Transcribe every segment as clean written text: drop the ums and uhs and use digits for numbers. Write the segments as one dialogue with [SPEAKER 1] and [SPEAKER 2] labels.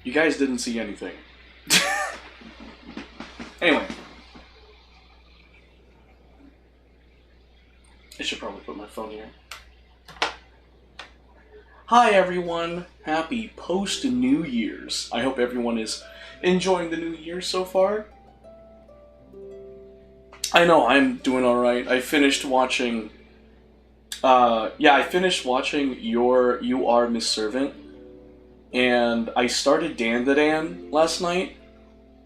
[SPEAKER 1] You guys didn't see anything. Anyway. I should probably put my phone here. Hi everyone, happy post-New Year's. I hope everyone is enjoying the new year so far. I know, I'm doing alright. I finished watching... I finished watching You Are Miss Servant. And I started Dan last night.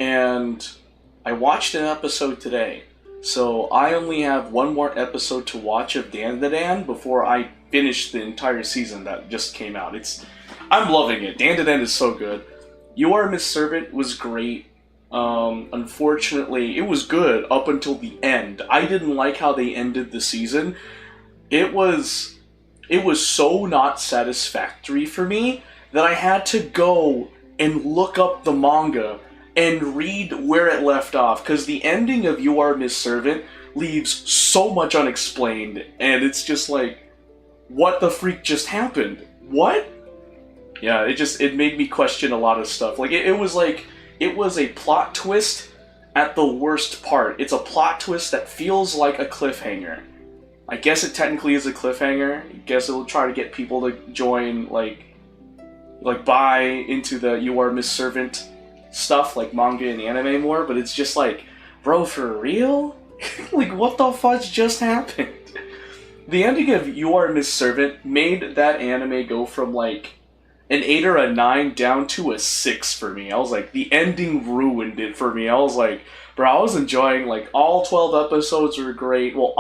[SPEAKER 1] And I watched an episode today. So I only have one more episode to watch of Dan before I finish the entire season that just came out. I'm loving it. Dan is so good. You Are Miss Servant was great. Unfortunately, it was good up until the end. I didn't like how they ended the season. It was so not satisfactory for me that I had to go and look up the manga and read where it left off, because the ending of You Are Miss Servant leaves so much unexplained, and it's just like, what the freak just happened? What? Yeah, it made me question a lot of stuff. Like, it was a plot twist at the worst part. It's a plot twist that feels like a cliffhanger. I guess it technically is a cliffhanger. I guess it'll try to get people to join, like buy into the You Are Miss Servant stuff, like manga and anime more, but it's just like, bro, for real? Like, what the fudge just happened? The ending of You Are Miss Servant made that anime go from like an 8 or a 9 down to a 6 for me. I was like, the ending ruined it for me. I was like, bro, I was enjoying, like, all 12 episodes were great. Well,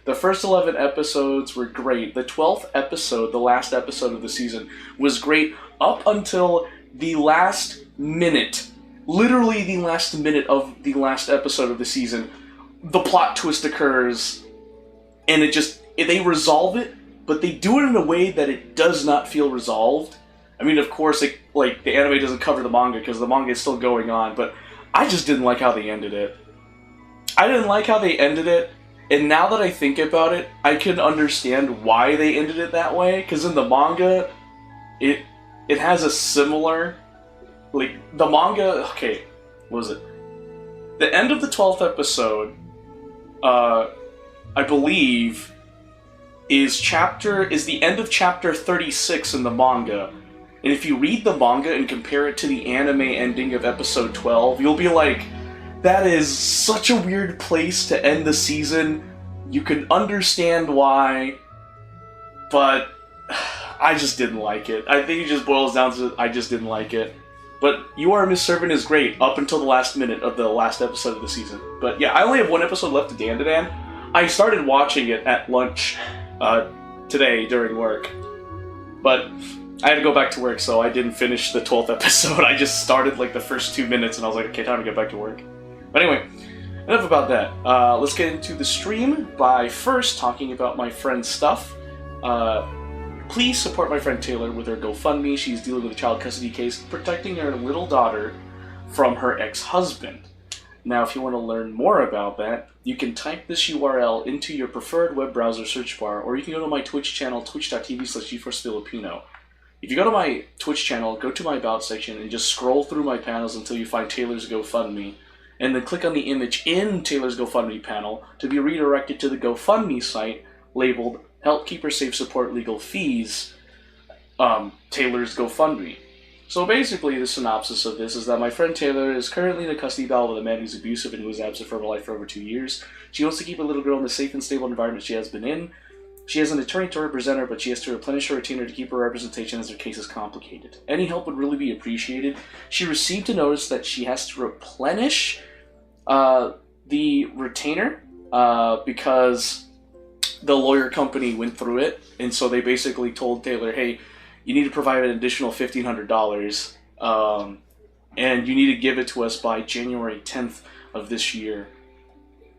[SPEAKER 1] the first 11 episodes were great. The 12th episode, the last episode of the season, was great up until the last minute. Literally the last minute of the last episode of the season. The plot twist occurs, and they resolve it, but they do it in a way that it does not feel resolved. I mean, of course, the anime doesn't cover the manga, because the manga is still going on, but I just didn't like how they ended it. I didn't like how they ended it, and now that I think about it, I can understand why they ended it that way, because in the manga, it has a similar... Like, the manga... Okay, what was it? The end of the 12th episode, I believe, is the end of chapter 36 in the manga. And if you read the manga and compare it to the anime ending of episode 12, you'll be like, that is such a weird place to end the season. You can understand why, but I just didn't like it. I think it just boils down to I just didn't like it. But You Are Miss Servant is great up until the last minute of the last episode of the season. But yeah, I only have one episode left of Dan. I started watching it at lunch today during work. But I had to go back to work, so I didn't finish the 12th episode. I just started like the first 2 minutes, and I was like, okay, time to get back to work. But anyway, enough about that. Let's get into the stream by first talking about my friend's stuff. Please support my friend Taylor with her GoFundMe. She's dealing with a child custody case protecting her little daughter from her ex-husband. Now, if you want to learn more about that, you can type this URL into your preferred web browser search bar, or you can go to my Twitch channel, twitch.tv/GeForceFilipino. If you go to my Twitch channel, go to my About section, and just scroll through my panels until you find Taylor's GoFundMe, and then click on the image in Taylor's GoFundMe panel to be redirected to the GoFundMe site labeled Help Keep Her Safe Support Legal Fees, Taylor's GoFundMe. So basically, the synopsis of this is that my friend Taylor is currently in a custody battle with a man who's abusive and who was absent from her life for over 2 years. She wants to keep her little girl in the safe and stable environment she has been in. She has an attorney to represent her, but she has to replenish her retainer to keep her representation as her case is complicated. Any help would really be appreciated. She received a notice that she has to replenish the retainer because the lawyer company went through it, and so they basically told Taylor, hey, you need to provide an additional $1,500, and you need to give it to us by January 10th of this year.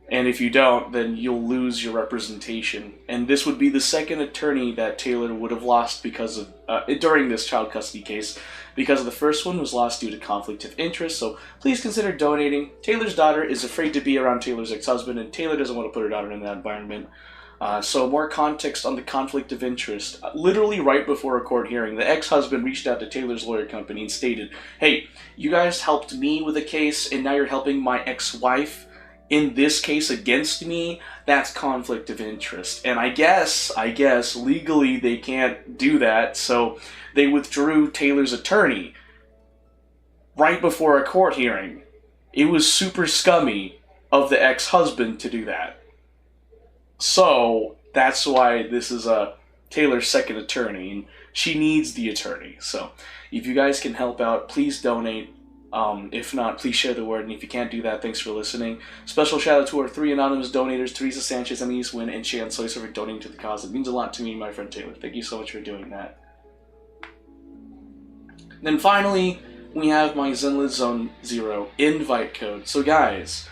[SPEAKER 1] And if you don't, then you'll lose your representation. And this would be the second attorney that Taylor would have lost because of during this child custody case, because the first one was lost due to conflict of interest. So please consider donating. Taylor's daughter is afraid to be around Taylor's ex-husband, and Taylor doesn't want to put her daughter in that environment. So more context on the conflict of interest. Literally right before a court hearing, the ex-husband reached out to Taylor's lawyer company and stated, "Hey, you guys helped me with a case, and now you're helping my ex-wife in this case against me. That's conflict of interest." And I guess, legally they can't do that, so they withdrew Taylor's attorney right before a court hearing. It was super scummy of the ex-husband to do that. So, that's why this is Taylor's second attorney, and she needs the attorney. So, if you guys can help out, please donate. If not, please share the word, and if you can't do that, thanks for listening. Special shout out to our 3 anonymous donators, Teresa Sanchez, Anise Wynn, and Shan Soyser for donating to the cause. It means a lot to me and my friend Taylor. Thank you so much for doing that. And then finally, we have my Zenless Zone Zero invite code. So guys,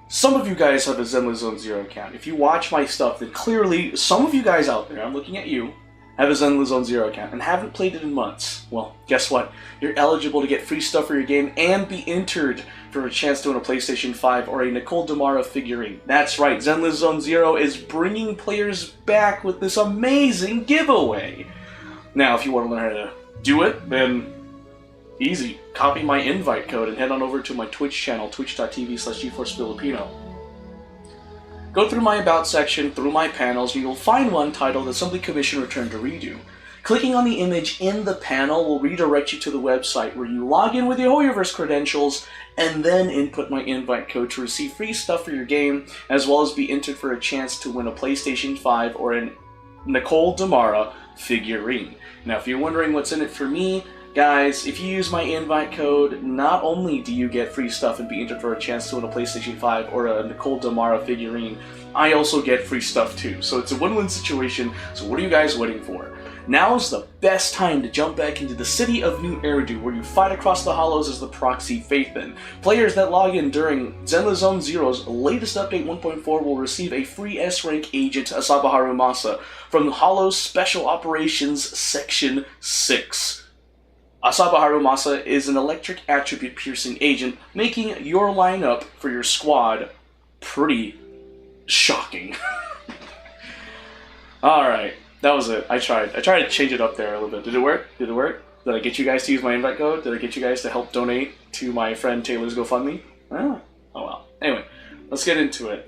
[SPEAKER 1] some of you guys have a Zenless Zone Zero account. If you watch my stuff, then clearly some of you guys out there, I'm looking at you, have a Zenless Zone Zero account and haven't played it in months. Well, guess what? You're eligible to get free stuff for your game and be entered for a chance to win a PlayStation 5 or a Nicole Demara figurine. That's right, Zenless Zone Zero is bringing players back with this amazing giveaway. Now, if you want to learn how to do it, then easy. Copy my invite code and head on over to my Twitch channel, twitch.tv/GeForceFilipino. Go through my About section, through my panels, and you'll find one titled Assembly Commission Return to Ridu. Clicking on the image in the panel will redirect you to the website where you log in with your Hoyoverse credentials and then input my invite code to receive free stuff for your game, as well as be entered for a chance to win a PlayStation 5 or a Nicole Demara figurine. Now, if you're wondering what's in it for me, guys, if you use my invite code, not only do you get free stuff and be entered for a chance to win a PlayStation 5 or a Nicole Demara figurine, I also get free stuff too. So it's a win-win situation, so what are you guys waiting for? Now is the best time to jump back into the city of New Eridu, where you fight across the hollows as the proxy Faithin. Players that log in during Zenless Zone Zero's latest update 1.4 will receive a free S-rank agent, Asaba Harumasa, from the Hollows Special Operations Section 6. Asaba Harumasa is an electric attribute piercing agent, making your lineup for your squad pretty shocking. Alright, that was it. I tried to change it up there a little bit. Did it work? Did it work? Did I get you guys to use my invite code? Did I get you guys to help donate to my friend Taylor's GoFundMe? Oh well. Anyway, let's get into it.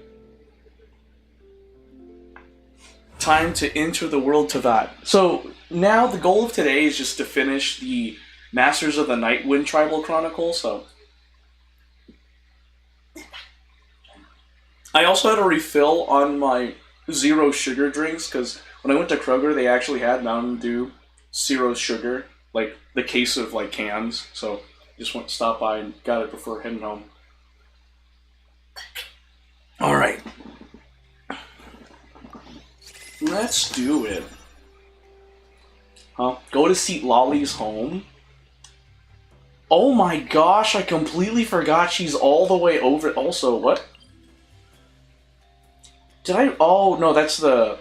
[SPEAKER 1] Time to enter the world Teyvat. So, now the goal of today is just to finish the Masters of the Nightwind Tribal Chronicle, so I also had a refill on my zero sugar drinks, because when I went to Kroger, they actually had Mountain Dew zero sugar, like the case of like cans, so just went to stop by and got it before heading home. Alright. Let's do it. Go to Seat Lolly's home. Oh my gosh, I completely forgot she's all the way over. Also, what? Did I? Oh, no, that's the...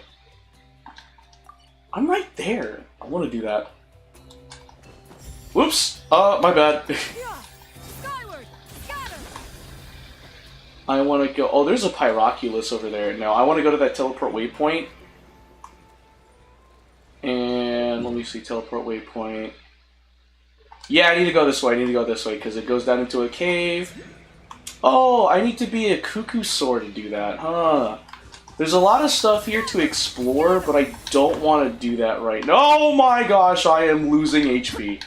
[SPEAKER 1] I'm right there. I want to do that. Whoops. My bad. I want to go... Oh, there's a Pyroculus over there. No, I want to go to that teleport waypoint. And let me see, teleport waypoint. Yeah, I need to go this way, because it goes down into a cave. Oh, I need to be a cuckoo sword to do that, huh? There's a lot of stuff here to explore, but I don't want to do that right now. Oh my gosh, I am losing HP.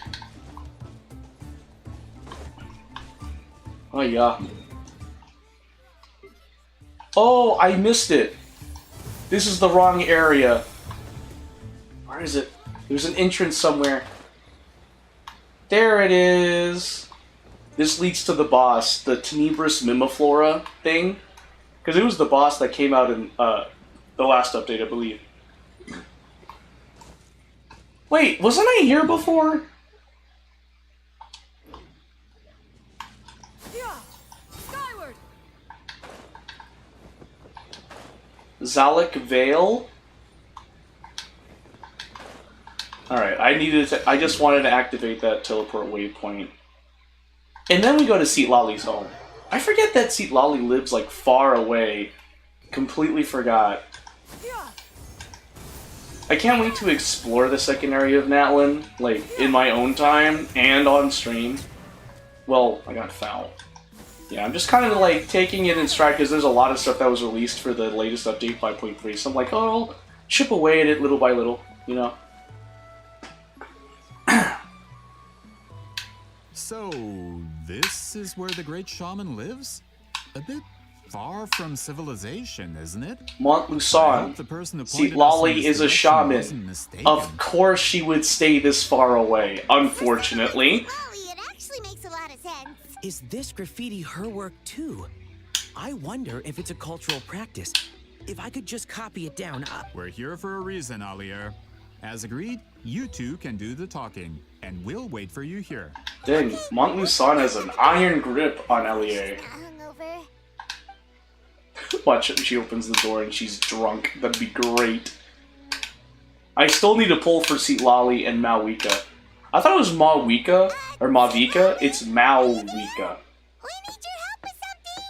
[SPEAKER 1] Oh yeah. Oh, I missed it. This is the wrong area. Where is it? There's an entrance somewhere. There it is. This leads to the boss, the Tenebris Mimiflora thing. Because it was the boss that came out in the last update, I believe. Wait, wasn't I here before?
[SPEAKER 2] Skyward.
[SPEAKER 1] Zalek Vale? Alright, I just wanted to activate that teleport waypoint. And then we go to Seat Lolly's home. I forget that Seat Lolly lives like far away. Completely forgot. I can't wait to explore the second area of Natlin, like, in my own time and on stream. Well, I got foul. Yeah, I'm just kind of, like, taking it in stride because there's a lot of stuff that was released for the latest update 5.3, so I'm like, oh, I'll chip away at it little by little, you know?
[SPEAKER 3] So, this is where the great shaman lives? A bit far from civilization, isn't it?
[SPEAKER 1] Montluçon. Citlali is a shaman. Of course she would stay this far away, unfortunately.
[SPEAKER 4] It actually makes a lot of sense.
[SPEAKER 5] Is this graffiti her work too? I wonder if it's a cultural practice. If I could just copy it down.
[SPEAKER 3] We're here for a reason, Alier. As agreed, you two can do the talking, and we'll wait for you here.
[SPEAKER 1] Dang, Montluçon has an iron grip on Alier.
[SPEAKER 4] Hungover.
[SPEAKER 1] Watch it, she opens the door and she's drunk. That'd be great. I still need to pull for Citlali and Malwika. I thought it was Mawika, or Mavika. It's Malwika.
[SPEAKER 4] We need your help with something.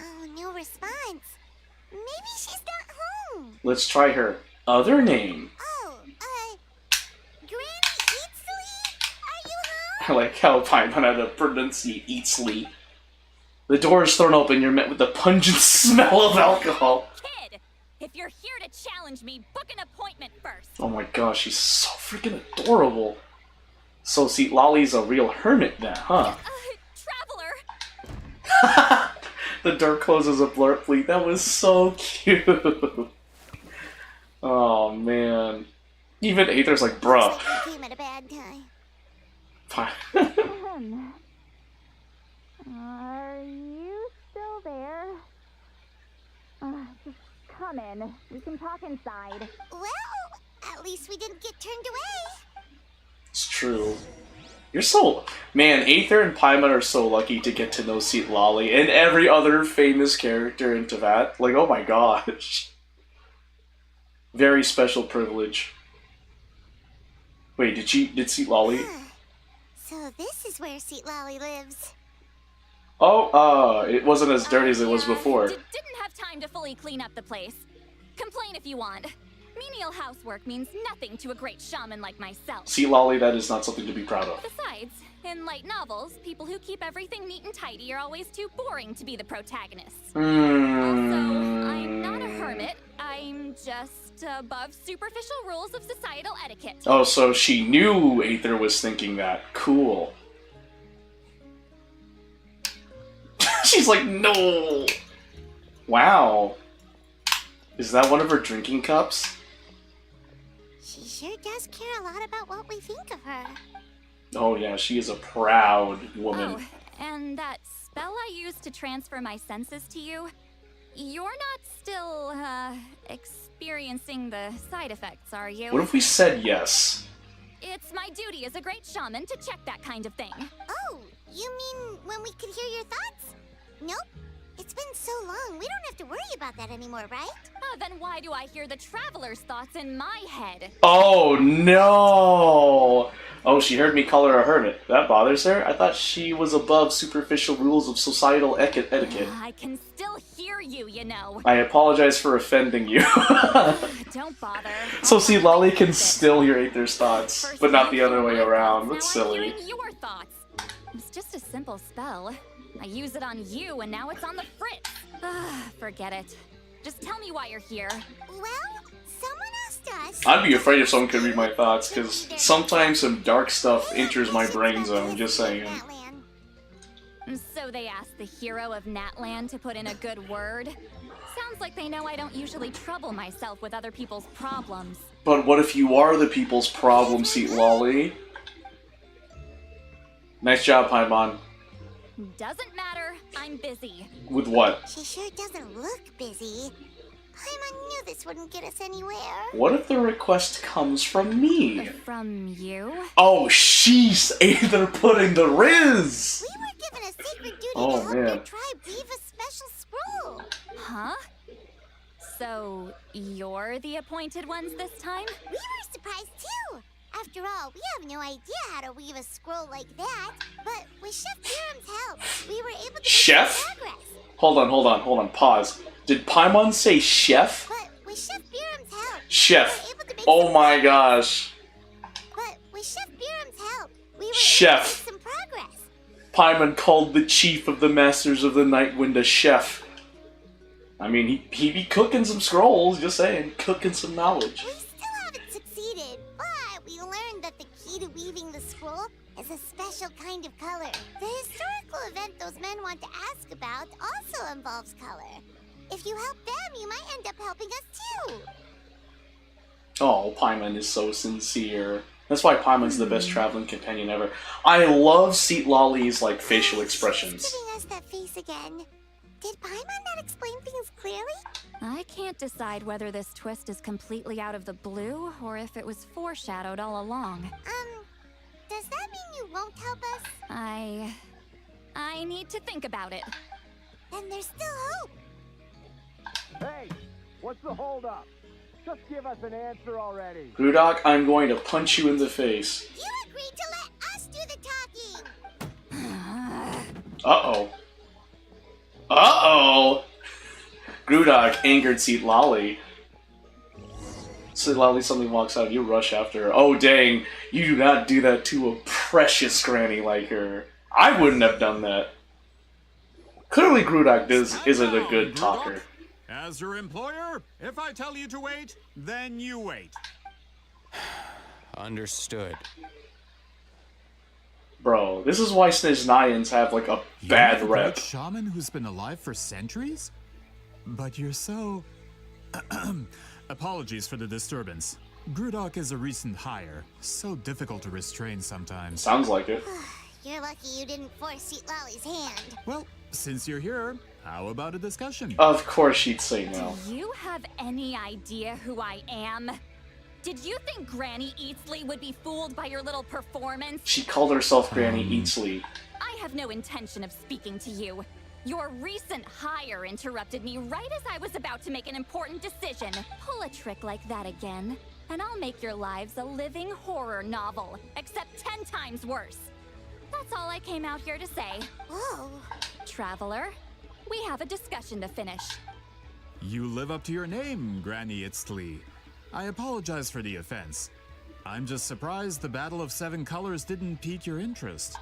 [SPEAKER 4] Oh, no response. Maybe she's not home.
[SPEAKER 1] Let's try her other name.
[SPEAKER 4] Oh, Granny Eatsley? Are you
[SPEAKER 1] I
[SPEAKER 4] home?
[SPEAKER 1] like how Paimon had to pronunciate Eatsley. The door is thrown open, you're met with the pungent smell of alcohol.
[SPEAKER 2] Kid, if you're here to challenge me, book an appointment first.
[SPEAKER 1] Oh my gosh, she's so freaking adorable. So Citlali's a real hermit then, huh?
[SPEAKER 2] Traveler.
[SPEAKER 1] The door closes abruptly. That was so cute. Oh man. Even Aether's like, bruh.
[SPEAKER 4] Looks like we came at a bad time.
[SPEAKER 1] Fine.
[SPEAKER 6] Are you still there? Just come in. We can talk inside.
[SPEAKER 4] Well, at least we didn't get turned away.
[SPEAKER 1] It's true. You're so... Man, Aether and Paimon are so lucky to get to know Citlali and every other famous character in Teyvat. Like, oh my gosh. Very special privilege. Wait, did Citlali...
[SPEAKER 4] So this is where Citlali lives.
[SPEAKER 1] Oh, it wasn't as dirty as it was before.
[SPEAKER 2] Didn't have time to fully clean up the place. Complain if you want. Menial housework means nothing to a great shaman like myself.
[SPEAKER 1] Citlali, that is not something to be proud of.
[SPEAKER 2] Besides, in light novels, people who keep everything neat and tidy are always too boring to be the protagonists. Also, I'm not a hermit. I'm just above superficial rules of societal etiquette.
[SPEAKER 1] Oh, so she knew Aether was thinking that. Cool. She's like, no! Wow. Is that one of her drinking cups?
[SPEAKER 4] She sure does care a lot about what we think of her.
[SPEAKER 1] Oh yeah, she is a proud woman.
[SPEAKER 2] Oh, and that spell I used to transfer my senses to you, you're not still, experiencing the side effects, are you?
[SPEAKER 1] What if we said yes?
[SPEAKER 2] It's my duty as a great shaman to check that kind of thing.
[SPEAKER 4] Oh, you mean when we could hear your thoughts? Nope. It's been so long, we don't have to worry about that anymore, right?
[SPEAKER 2] Then why do I hear the traveler's thoughts in my head?
[SPEAKER 1] Oh no! Oh, she heard me call her a hermit. That bothers her? I thought she was above superficial rules of societal etiquette.
[SPEAKER 2] I can still hear you, you know.
[SPEAKER 1] I apologize for offending you.
[SPEAKER 2] Don't bother.
[SPEAKER 1] So Citlali can still hear Aether's thoughts,
[SPEAKER 2] First
[SPEAKER 1] but not
[SPEAKER 2] I
[SPEAKER 1] the other
[SPEAKER 2] heard
[SPEAKER 1] way
[SPEAKER 2] my
[SPEAKER 1] around.
[SPEAKER 2] thoughts,
[SPEAKER 1] That's
[SPEAKER 2] now I'm
[SPEAKER 1] silly.
[SPEAKER 2] hearing your thoughts. It's just a simple spell. I use it on you, and now it's on the fritz. Forget it. Just tell me why you're here.
[SPEAKER 4] Well, someone asked us.
[SPEAKER 1] I'd be afraid if someone could read my thoughts, because sometimes some dark stuff enters my brain zone, just saying.
[SPEAKER 2] So they asked the hero of Natland to put in a good word? Sounds like they know I don't usually trouble myself with other people's problems.
[SPEAKER 1] But what if you are the people's problem, Citlali? Nice job, Paimon.
[SPEAKER 2] Doesn't matter. I'm busy.
[SPEAKER 1] With what?
[SPEAKER 4] She sure doesn't look busy. Paimon knew this wouldn't get us anywhere.
[SPEAKER 1] What if the request comes from me?
[SPEAKER 2] From you?
[SPEAKER 1] Oh, she's either putting the riz!
[SPEAKER 4] We were given a sacred duty
[SPEAKER 1] Oh,
[SPEAKER 4] to help
[SPEAKER 1] man.
[SPEAKER 4] your tribe weave a special scroll.
[SPEAKER 2] Huh? So, you're the appointed ones this time?
[SPEAKER 4] We were surprised too. After all, we have no idea how to weave a scroll like that. But with Chef Biram's help, we were able to make
[SPEAKER 1] Chef?
[SPEAKER 4] some progress.
[SPEAKER 1] Hold on, pause. Did Paimon say chef?
[SPEAKER 4] But with Chef Biram's
[SPEAKER 1] Chef.
[SPEAKER 4] able to make
[SPEAKER 1] Oh
[SPEAKER 4] some
[SPEAKER 1] my
[SPEAKER 4] progress.
[SPEAKER 1] gosh.
[SPEAKER 4] But with Chef Biram's help, we were
[SPEAKER 1] Chef.
[SPEAKER 4] able to make some progress.
[SPEAKER 1] Paimon called the chief of the Masters of the Night Wind a chef. I mean, he be cooking some scrolls, just saying, cooking some knowledge.
[SPEAKER 4] We still haven't succeeded, but we learned that the key to weaving the scroll is a special kind of color. The historical event those men want to ask about also involves color. If you help them, you might end up helping us too.
[SPEAKER 1] Oh, Paimon is so sincere. That's why Paimon's the best traveling companion ever. I love Seat Lolly's, like, facial expressions.
[SPEAKER 4] She's giving us that face again. Did Paimon not explain things clearly?
[SPEAKER 2] I can't decide whether this twist is completely out of the blue or if it was foreshadowed all along.
[SPEAKER 4] Does that mean you won't help us?
[SPEAKER 2] I need to think about it.
[SPEAKER 4] Then there's still hope.
[SPEAKER 7] Hey, what's the holdup? Just give us an answer already.
[SPEAKER 1] Grudock, I'm going to punch you in the face.
[SPEAKER 4] You agreed to let us do the talking.
[SPEAKER 1] Uh-oh. Uh-oh! Grudock angered Seat Lolly. Seat Lolly suddenly walks out, you rush after her. Oh dang, you do not do that to a precious granny like her. I wouldn't have done that. Clearly Grudock isn't a good talker.
[SPEAKER 3] As your employer, if I tell you to wait, then you wait.
[SPEAKER 5] Understood.
[SPEAKER 1] Bro, this is why Snezhnayans have like a bad
[SPEAKER 3] You're the
[SPEAKER 1] rep.
[SPEAKER 3] great shaman who's been alive for centuries? But you're so... Apologies for the disturbance. Grudock is a recent hire, so difficult to restrain sometimes.
[SPEAKER 1] Sounds like it.
[SPEAKER 4] You're lucky you didn't force Seat Lolly's hand.
[SPEAKER 3] Well, since you're here, how about a discussion?
[SPEAKER 1] Of course she'd say no.
[SPEAKER 2] Do you have any idea who I am? Did you think Granny Eatsley would be fooled by your little performance?
[SPEAKER 1] She called herself Granny Eatsley.
[SPEAKER 2] I have no intention of speaking to you. Your recent hire interrupted me right as I was about to make an important decision. Pull a trick like that again, and I'll make your lives a living horror novel, except 10 times worse. That's all I came out here to say.
[SPEAKER 4] Whoa.
[SPEAKER 2] Traveler, we have a discussion to finish.
[SPEAKER 3] You live up to your name, Granny Itztli. I apologize for the offense. I'm just surprised the Battle of Seven Colors didn't pique your interest.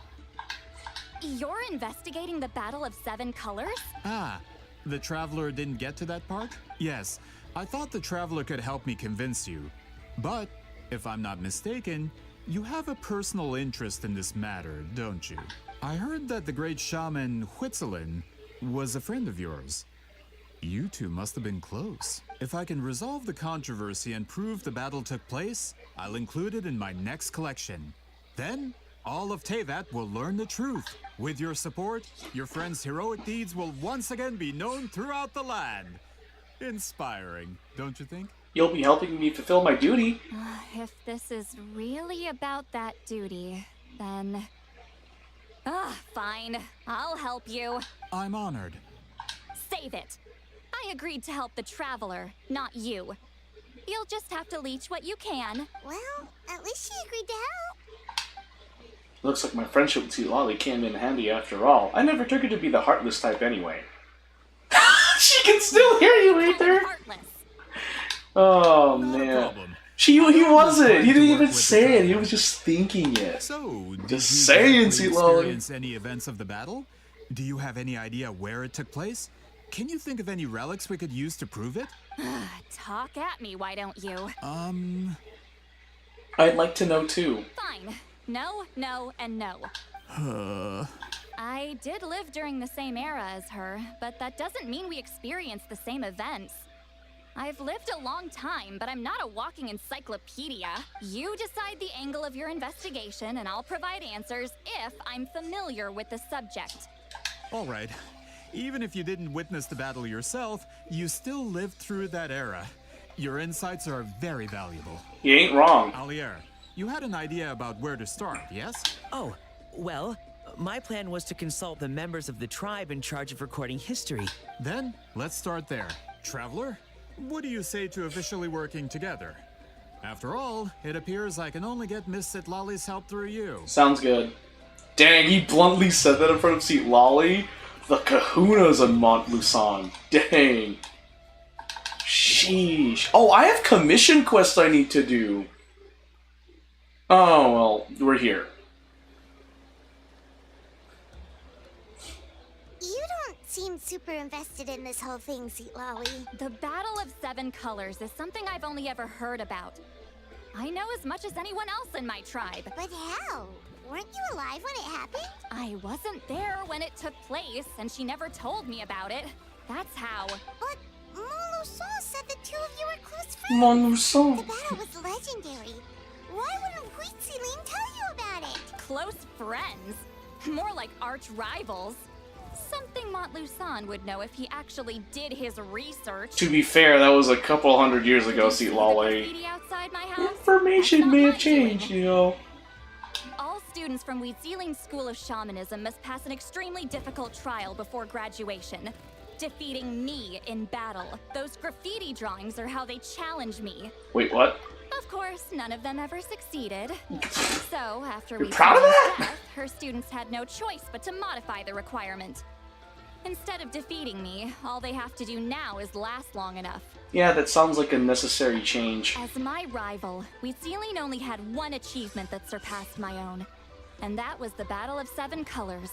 [SPEAKER 2] You're investigating the Battle of Seven Colors?
[SPEAKER 3] Ah, the Traveler didn't get to that part? Yes, I thought the Traveler could help me convince you. But, if I'm not mistaken, you have a personal interest in this matter, don't you? I heard that the great shaman Huitzilin was a friend of yours. You two must have been close. If I can resolve the controversy and prove the battle took place, I'll include it in my next collection. Then, all of Teyvat will learn the truth. With your support, your friend's heroic deeds will once again be known throughout the land. Inspiring, don't you think?
[SPEAKER 1] You'll be helping me fulfill my duty.
[SPEAKER 2] If this is really about that duty, then... fine. I'll help you.
[SPEAKER 3] I'm honored.
[SPEAKER 2] Save it. I agreed to help the Traveler, not you. You'll just have to leech what you can.
[SPEAKER 4] Well, at least she agreed to help.
[SPEAKER 1] Looks like my friendship with Seat Lolly came in handy after all. I never took her to be the heartless type anyway. She can still hear you, Aether!
[SPEAKER 2] Heartless.
[SPEAKER 1] Oh,
[SPEAKER 3] Not a
[SPEAKER 1] man.
[SPEAKER 3] problem.
[SPEAKER 1] He wasn't! He didn't
[SPEAKER 3] to
[SPEAKER 1] even
[SPEAKER 3] work with
[SPEAKER 1] say
[SPEAKER 3] the
[SPEAKER 1] it, he
[SPEAKER 3] Traveler.
[SPEAKER 1] was just thinking it.
[SPEAKER 3] So, did
[SPEAKER 1] Just
[SPEAKER 3] you
[SPEAKER 1] saying,
[SPEAKER 3] directly
[SPEAKER 1] Seat Lolly.
[SPEAKER 3] experience any events of the battle? Do you have any idea where it took place? Can you think of any relics we could use to prove it?
[SPEAKER 2] Talk at me, why don't you?
[SPEAKER 1] I'd like to know too.
[SPEAKER 2] Fine. No, no, and no. I did live during the same era as her, but that doesn't mean we experienced the same events. I've lived a long time, but I'm not a walking encyclopedia. You decide the angle of your investigation, and I'll provide answers if I'm familiar with the subject.
[SPEAKER 3] All right. Even if you didn't witness the battle yourself, you still lived through that era. Your insights are very valuable.
[SPEAKER 1] You ain't wrong.
[SPEAKER 3] Alier, you had an idea about where to start, yes?
[SPEAKER 5] Oh, well, my plan was to consult the members of the tribe in charge of recording history.
[SPEAKER 3] Then, let's start there. Traveler, what do you say to officially working together? After all, it appears I can only get Miss Sitlali's help through you.
[SPEAKER 1] Sounds good. Dang, he bluntly said that in front of Seat Lolly? The kahunas on Mont Lusan. Dang. Sheesh. Oh, I have commission quests I need to do. Oh, well, we're here.
[SPEAKER 4] You don't seem super invested in this whole thing, Sweet Lolly.
[SPEAKER 2] The Battle of Seven Colors is something I've only ever heard about. I know as much as anyone else in my tribe.
[SPEAKER 4] But how? Weren't you alive when it happened?
[SPEAKER 2] I wasn't there when it took place, and she never told me about it. That's how.
[SPEAKER 4] But Montluçon said the two of you were close friends.
[SPEAKER 1] Montluçon.
[SPEAKER 4] The battle was legendary. Why wouldn't Huitziling tell you about it?
[SPEAKER 2] Close friends? More like arch rivals. Something Montluçon would know if he actually did his research.
[SPEAKER 1] To be fair, that was a couple hundred years ago,
[SPEAKER 2] Did you see the
[SPEAKER 1] Lolly.
[SPEAKER 2] graffiti outside my house?
[SPEAKER 1] Information
[SPEAKER 2] That's
[SPEAKER 1] may
[SPEAKER 2] not
[SPEAKER 1] have
[SPEAKER 2] my doing.
[SPEAKER 1] changed, you know.
[SPEAKER 2] All students from Huitziling's School of Shamanism must pass an extremely difficult trial before graduation. Defeating me in battle. Those graffiti drawings are how they challenge me.
[SPEAKER 1] Wait, what?
[SPEAKER 2] Of course, none of them ever succeeded. So, after
[SPEAKER 1] You're proud of that?
[SPEAKER 2] death, her students had no choice but to modify the requirement. Instead of defeating me, all they have to do now is last long enough.
[SPEAKER 1] Yeah, that sounds like a necessary change.
[SPEAKER 2] As my rival, Huitziling only had one achievement that surpassed my own. And that was the Battle of Seven Colors.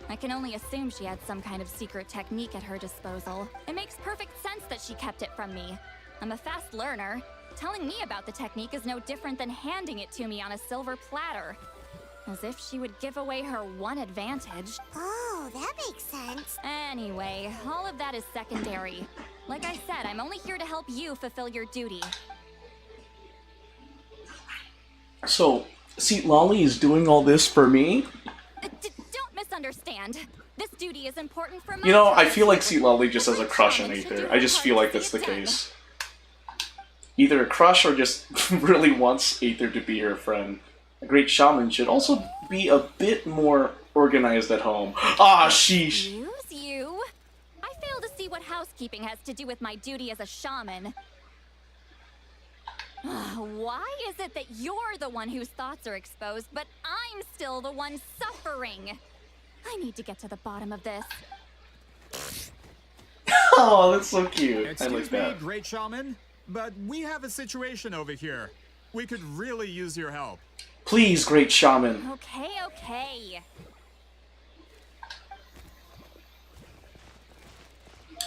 [SPEAKER 2] I can only assume she had some kind of secret technique at her disposal. It makes perfect sense that she kept it from me. I'm a fast learner. Telling me about the technique is no different than handing it to me on a silver platter. As if she would give away her one advantage.
[SPEAKER 4] Oh, that makes sense.
[SPEAKER 2] Anyway, all of that is secondary. Like I said, I'm only here to help you fulfill your duty.
[SPEAKER 1] So, see, Lolly is doing all this for me?
[SPEAKER 2] Don't misunderstand. This duty is important for my
[SPEAKER 1] You know, I
[SPEAKER 2] tribe.
[SPEAKER 1] feel like See Lolly just has a
[SPEAKER 2] Every
[SPEAKER 1] crush on
[SPEAKER 2] child should
[SPEAKER 1] Aether.
[SPEAKER 2] do
[SPEAKER 1] I
[SPEAKER 2] her
[SPEAKER 1] just
[SPEAKER 2] part
[SPEAKER 1] feel
[SPEAKER 2] to
[SPEAKER 1] like
[SPEAKER 2] see
[SPEAKER 1] that's the
[SPEAKER 2] it done.
[SPEAKER 1] case. Either a crush or just really wants Aether to be her friend. A great shaman should also be a bit more organized at home. Ah, sheesh.
[SPEAKER 2] Excuse you? I fail to see what housekeeping has to do with my duty as a shaman. Why is it that you're the one whose thoughts are exposed, but I'm still the one suffering? I need to get to the bottom of this.
[SPEAKER 1] Oh, that's so cute. I
[SPEAKER 3] Excuse
[SPEAKER 1] like
[SPEAKER 3] me,
[SPEAKER 1] that.
[SPEAKER 3] great shaman, but we have a situation over here. We could really use your help.
[SPEAKER 1] Please, great shaman.
[SPEAKER 2] Okay.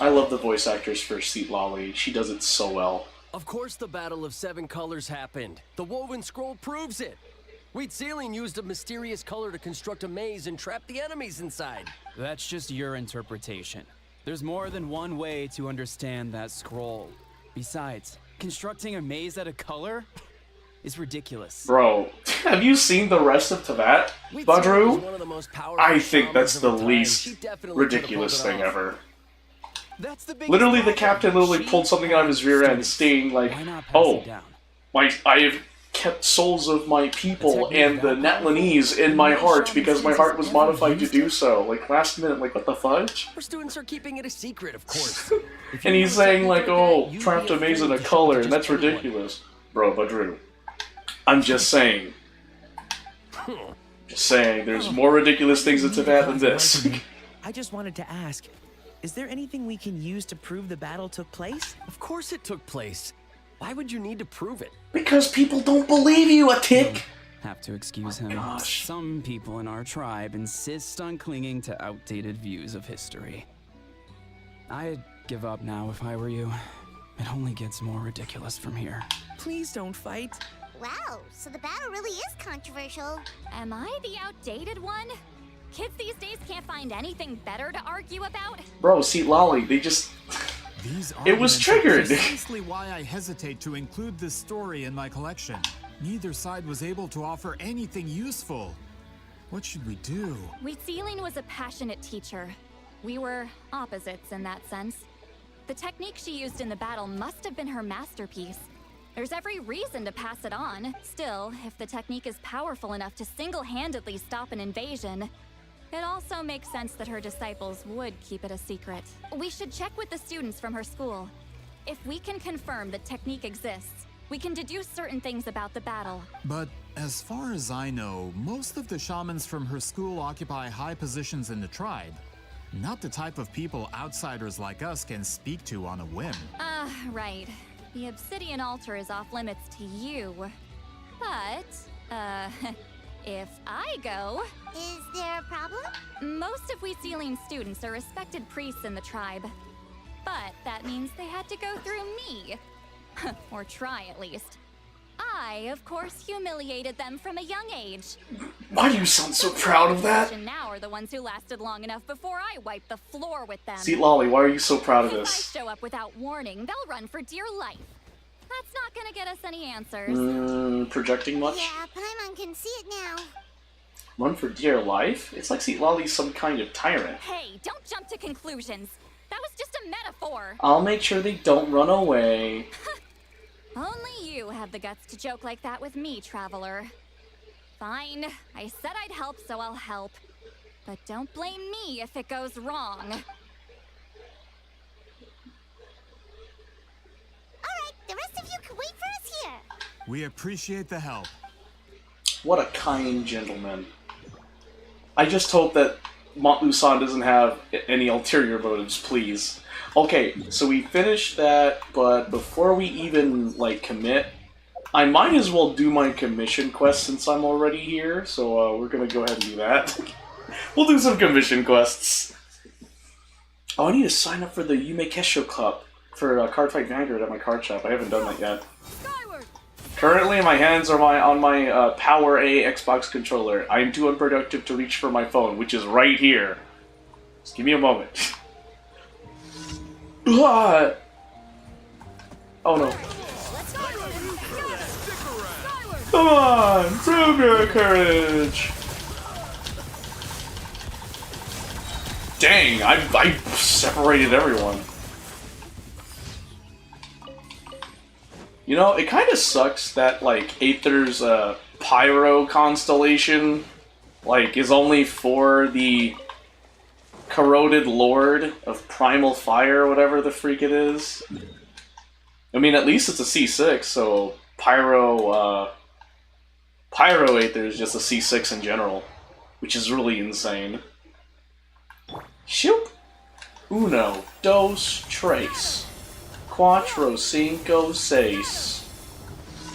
[SPEAKER 1] I love the voice actress for Seat Lolly. She does it so well.
[SPEAKER 8] Of course the Battle of Seven Colors happened. The woven scroll proves it. Huitziling used a mysterious color to construct a maze and trap the enemies inside.
[SPEAKER 9] That's just your interpretation. There's more than one way to understand that scroll. Besides, constructing a maze out of color is ridiculous.
[SPEAKER 1] Bro, have you seen the rest of Tavat?
[SPEAKER 8] Huitziling was
[SPEAKER 1] Badru?
[SPEAKER 8] one of the most powerful
[SPEAKER 1] I think
[SPEAKER 8] shamans
[SPEAKER 1] that's
[SPEAKER 8] of
[SPEAKER 1] the
[SPEAKER 8] her time.
[SPEAKER 1] least
[SPEAKER 8] She definitely could've
[SPEAKER 1] ridiculous
[SPEAKER 8] pulled it
[SPEAKER 1] thing
[SPEAKER 8] off.
[SPEAKER 1] ever.
[SPEAKER 9] That's the biggest
[SPEAKER 1] Literally, the
[SPEAKER 9] problem.
[SPEAKER 1] captain literally
[SPEAKER 9] She
[SPEAKER 1] pulled something out of his rear end, stating like,
[SPEAKER 9] Why not pass
[SPEAKER 1] "Oh,
[SPEAKER 9] it down?
[SPEAKER 1] I have kept souls of my people
[SPEAKER 9] technique
[SPEAKER 1] and the
[SPEAKER 9] that powerful?
[SPEAKER 1] Netlanese in my
[SPEAKER 9] No
[SPEAKER 1] heart
[SPEAKER 9] shaman
[SPEAKER 1] because my
[SPEAKER 9] since
[SPEAKER 1] heart
[SPEAKER 9] has
[SPEAKER 1] was
[SPEAKER 9] ever
[SPEAKER 1] modified to
[SPEAKER 9] used
[SPEAKER 1] do
[SPEAKER 9] it?
[SPEAKER 1] so." Like last minute, like what the fudge?
[SPEAKER 8] Our students are keeping it a secret, of course. If
[SPEAKER 1] And
[SPEAKER 8] you
[SPEAKER 1] he's
[SPEAKER 8] know a
[SPEAKER 1] saying
[SPEAKER 8] technique
[SPEAKER 1] like,
[SPEAKER 8] that,
[SPEAKER 1] "Oh,
[SPEAKER 8] you'd
[SPEAKER 1] trapped
[SPEAKER 8] be
[SPEAKER 1] a maze in
[SPEAKER 8] afraid
[SPEAKER 1] a
[SPEAKER 8] to show it
[SPEAKER 1] color,"
[SPEAKER 8] to
[SPEAKER 1] and that's
[SPEAKER 8] just anyone.
[SPEAKER 1] ridiculous, bro. Badru, I'm just saying. Just saying, there's more ridiculous things in Tavat than this.
[SPEAKER 5] I just wanted to ask, is there anything we can use to prove the battle took place?
[SPEAKER 8] Of course it took place. Why would you need to prove it?
[SPEAKER 1] Because people don't believe you, a tick.
[SPEAKER 9] Have to excuse him.
[SPEAKER 1] Gosh.
[SPEAKER 9] Some people in our tribe insist on clinging to outdated views of history. I'd give up now if I were you. It only gets more ridiculous from here.
[SPEAKER 5] Please don't fight.
[SPEAKER 4] Wow, so the battle really is controversial.
[SPEAKER 2] Am I the outdated one? Kids these days can't find anything better to argue about?
[SPEAKER 1] Bro, see, Lolly, they just...
[SPEAKER 3] These
[SPEAKER 1] It was
[SPEAKER 3] arguments are
[SPEAKER 1] triggered.
[SPEAKER 3] Precisely why I hesitate to include this story in my collection. Neither side was able to offer anything useful. What should we do?
[SPEAKER 2] Huitziling was a passionate teacher. We were opposites in that sense. The technique she used in the battle must have been her masterpiece. There's every reason to pass it on. Still, if the technique is powerful enough to single-handedly stop an invasion, it also makes sense that her disciples would keep it a secret. We should check with the students from her school. If we can confirm the technique exists, we can deduce certain things about the battle.
[SPEAKER 3] But as far as I know, most of the shamans from her school occupy high positions in the tribe. Not the type of people outsiders like us can speak to on a whim.
[SPEAKER 2] Right. The obsidian altar is off limits to you. But, if I go...
[SPEAKER 4] Is there a problem?
[SPEAKER 2] Most of Wheatsealing students are respected priests in the tribe. But that means they had to go through me. Or try, at least. I, of course, humiliated them from a young age.
[SPEAKER 1] Why do you sound so proud of that?
[SPEAKER 2] And now are the ones who lasted long enough before I wiped the floor with them.
[SPEAKER 1] See, Lolly, why are you so proud of
[SPEAKER 2] If
[SPEAKER 1] this?
[SPEAKER 2] I show up without warning, they'll run for dear life. That's not gonna get us any answers.
[SPEAKER 1] Projecting much?
[SPEAKER 4] Yeah, Paimon can see it now.
[SPEAKER 1] Run for dear life? It's like Seat Lolly's some kind of tyrant.
[SPEAKER 2] Hey, don't jump to conclusions. That was just a metaphor.
[SPEAKER 1] I'll make sure they don't run away.
[SPEAKER 2] Only you have the guts to joke like that with me, Traveler. Fine, I said I'd help, so I'll help. But don't blame me if it goes wrong.
[SPEAKER 4] Alright, the rest of you can wait for us here.
[SPEAKER 3] We appreciate the help.
[SPEAKER 1] What a kind gentleman. I just hope that Montluçon doesn't have any ulterior motives, please. Okay, so we finished that, but before we even, like, commit, I might as well do my commission quest since I'm already here, so we're gonna go ahead and do that. We'll do some commission quests. Oh, I need to sign up for the Yume Kesho Cup for Cardfight Vanguard at my card shop. I haven't done that yet. Currently, my hands are on my Power A Xbox controller. I am too unproductive to reach for my phone, which is right here. Just give me a moment. Oh no. Come on! Prove your courage! Dang, I separated everyone. You know, it kind of sucks that, like, Aether's Pyro constellation, like, is only for the Corroded Lord of Primal Fire, or whatever the freak it is. I mean, at least it's a C6, so Pyro Aether is just a C6 in general, which is really insane. Shoop! Uno, dos, tres. Cuatro, cinco, seis.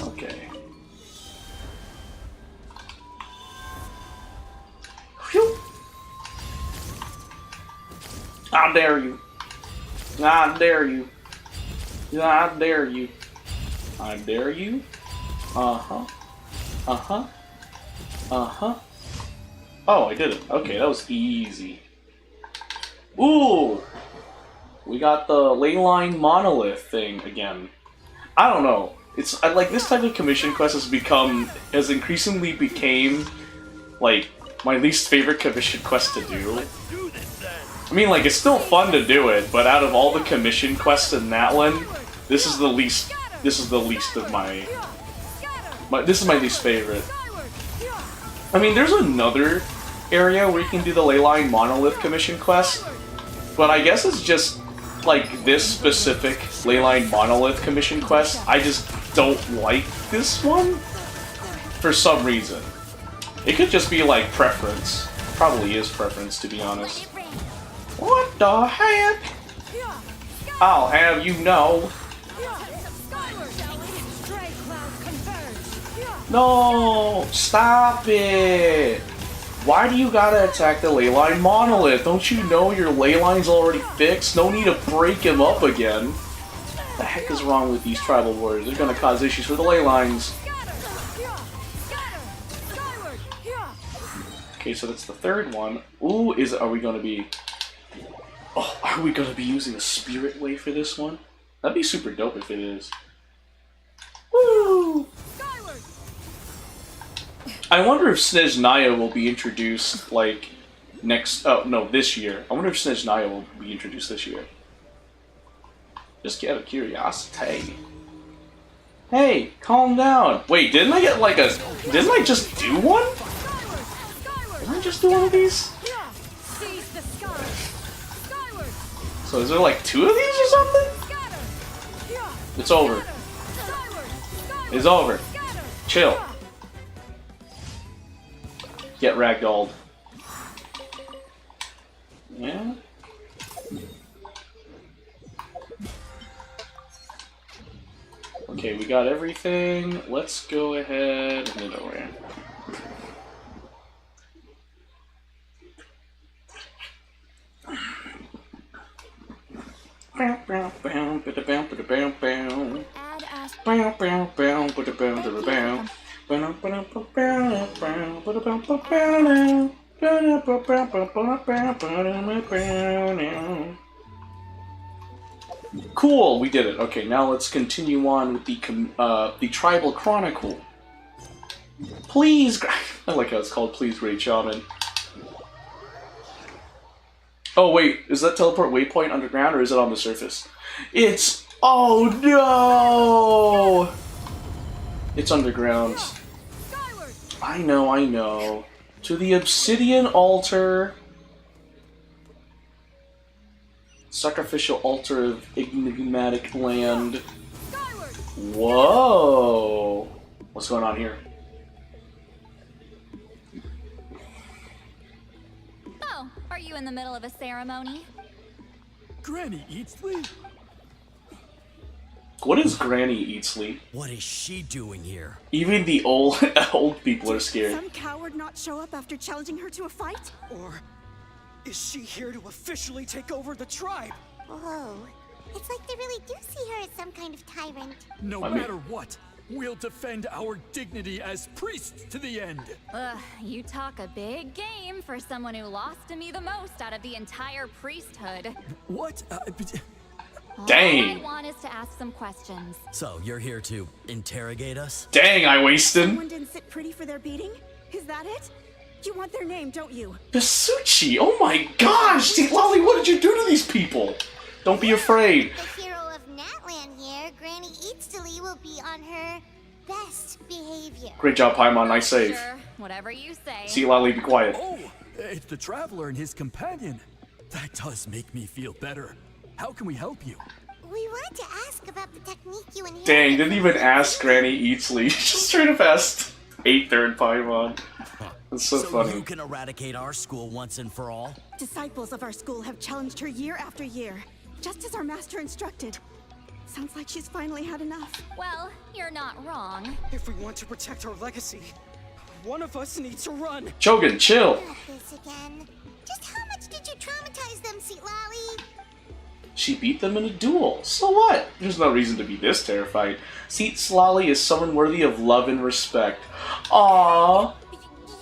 [SPEAKER 1] Okay. Whew. I dare you. I dare you. I dare you. I dare you. Uh-huh. Uh-huh. Uh-huh. Oh, I did it. Okay, that was easy. Ooh! We got the Leyline Monolith thing again. I don't know. It's like this type of commission quest has increasingly became like my least favorite commission quest to do. I mean, like, it's still fun to do it, but out of all the commission quests in that one, this is the least of my this is my least favorite. I mean, there's another area where you can do the Leyline Monolith commission quest, but I guess it's just like this specific Leyline Monolith commission quest. I just don't like this one for some reason. It could just be like preference. Probably is preference, to be honest. What the heck? I'll have you know. No! Stop it! Why do you gotta attack the Leyline Monolith? Don't you know your Leyline's already fixed? No need to break him up again. What the heck is wrong with these tribal warriors? They're gonna cause issues for the Leylines. Okay, so that's the third one. Ooh, are we gonna be... Oh, are we gonna be using a Spirit Way for this one? That'd be super dope if it is. Woo! I wonder if Snezhnaya will be introduced, like, this year. I wonder if Snezhnaya will be introduced this year. Just out of curiosity. Hey, calm down. Wait, didn't I get, like, didn't I just do one? Didn't I just do one of these? So is there, like, 2 of these or something? It's over. It's over. Chill. Get ragdolled. Yeah. Okay, we got everything. Let's go ahead and then over here. Cool, we did it. Okay, now let's continue on with the Tribal Chronicle. Please, I like how it's called. Please, Great Shaman. Oh wait, is that teleport waypoint underground or is it on the surface? It's oh no! It's underground. I know. To the obsidian altar. Sacrificial altar of enigmatic land. Whoa! What's going on here?
[SPEAKER 2] Oh, are you in the middle of a ceremony?
[SPEAKER 5] Granny Eatsley?
[SPEAKER 1] What is Granny Eatsley?
[SPEAKER 5] What is she doing here?
[SPEAKER 1] Even the old people are scared.
[SPEAKER 10] Some coward not show up after challenging her to a fight?
[SPEAKER 5] Or is she here to officially take over the tribe?
[SPEAKER 4] Whoa. It's like they really do see her as some kind of tyrant.
[SPEAKER 5] No matter what, we'll defend our dignity as priests to the end.
[SPEAKER 2] Ugh, you talk a big game for someone who lost to me the most out of the entire priesthood.
[SPEAKER 5] What?
[SPEAKER 1] Dang.
[SPEAKER 2] All I want is to ask some questions.
[SPEAKER 5] So, you're here to interrogate us?
[SPEAKER 1] Dang, I wasted.
[SPEAKER 10] Someone didn't sit pretty for their beating? Is that it? You want their name, don't you?
[SPEAKER 1] Basuchi! Oh my gosh! See, Lolly, what did you do to these people? Don't be afraid.
[SPEAKER 4] The hero of Natland here, Granny Eatsley, will be on her best behavior.
[SPEAKER 1] Great job, Paimon. Nice save.
[SPEAKER 2] Sure, whatever you say.
[SPEAKER 1] See, Lolly, be quiet.
[SPEAKER 5] Oh, it's the Traveler and his companion. That does make me feel better. How can we help you?
[SPEAKER 4] We want to ask about the technique you inherited.
[SPEAKER 1] Dang, didn't even ask Granny Eatsley. Just straight up asked Aether and Paimon. That's so funny.
[SPEAKER 5] You can eradicate our school once and for all?
[SPEAKER 10] Disciples of our school have challenged her year after year, just as our master instructed. Sounds like she's finally had enough.
[SPEAKER 2] Well, you're not wrong.
[SPEAKER 5] If we want to protect our legacy, one of us needs to run.
[SPEAKER 1] Chogan, chill.
[SPEAKER 4] Not this again. Just how much did you traumatize them, Seatlally?
[SPEAKER 1] She beat them in a duel. So what? There's no reason to be this terrified. Seat Slolly is someone worthy of love and respect. Aww.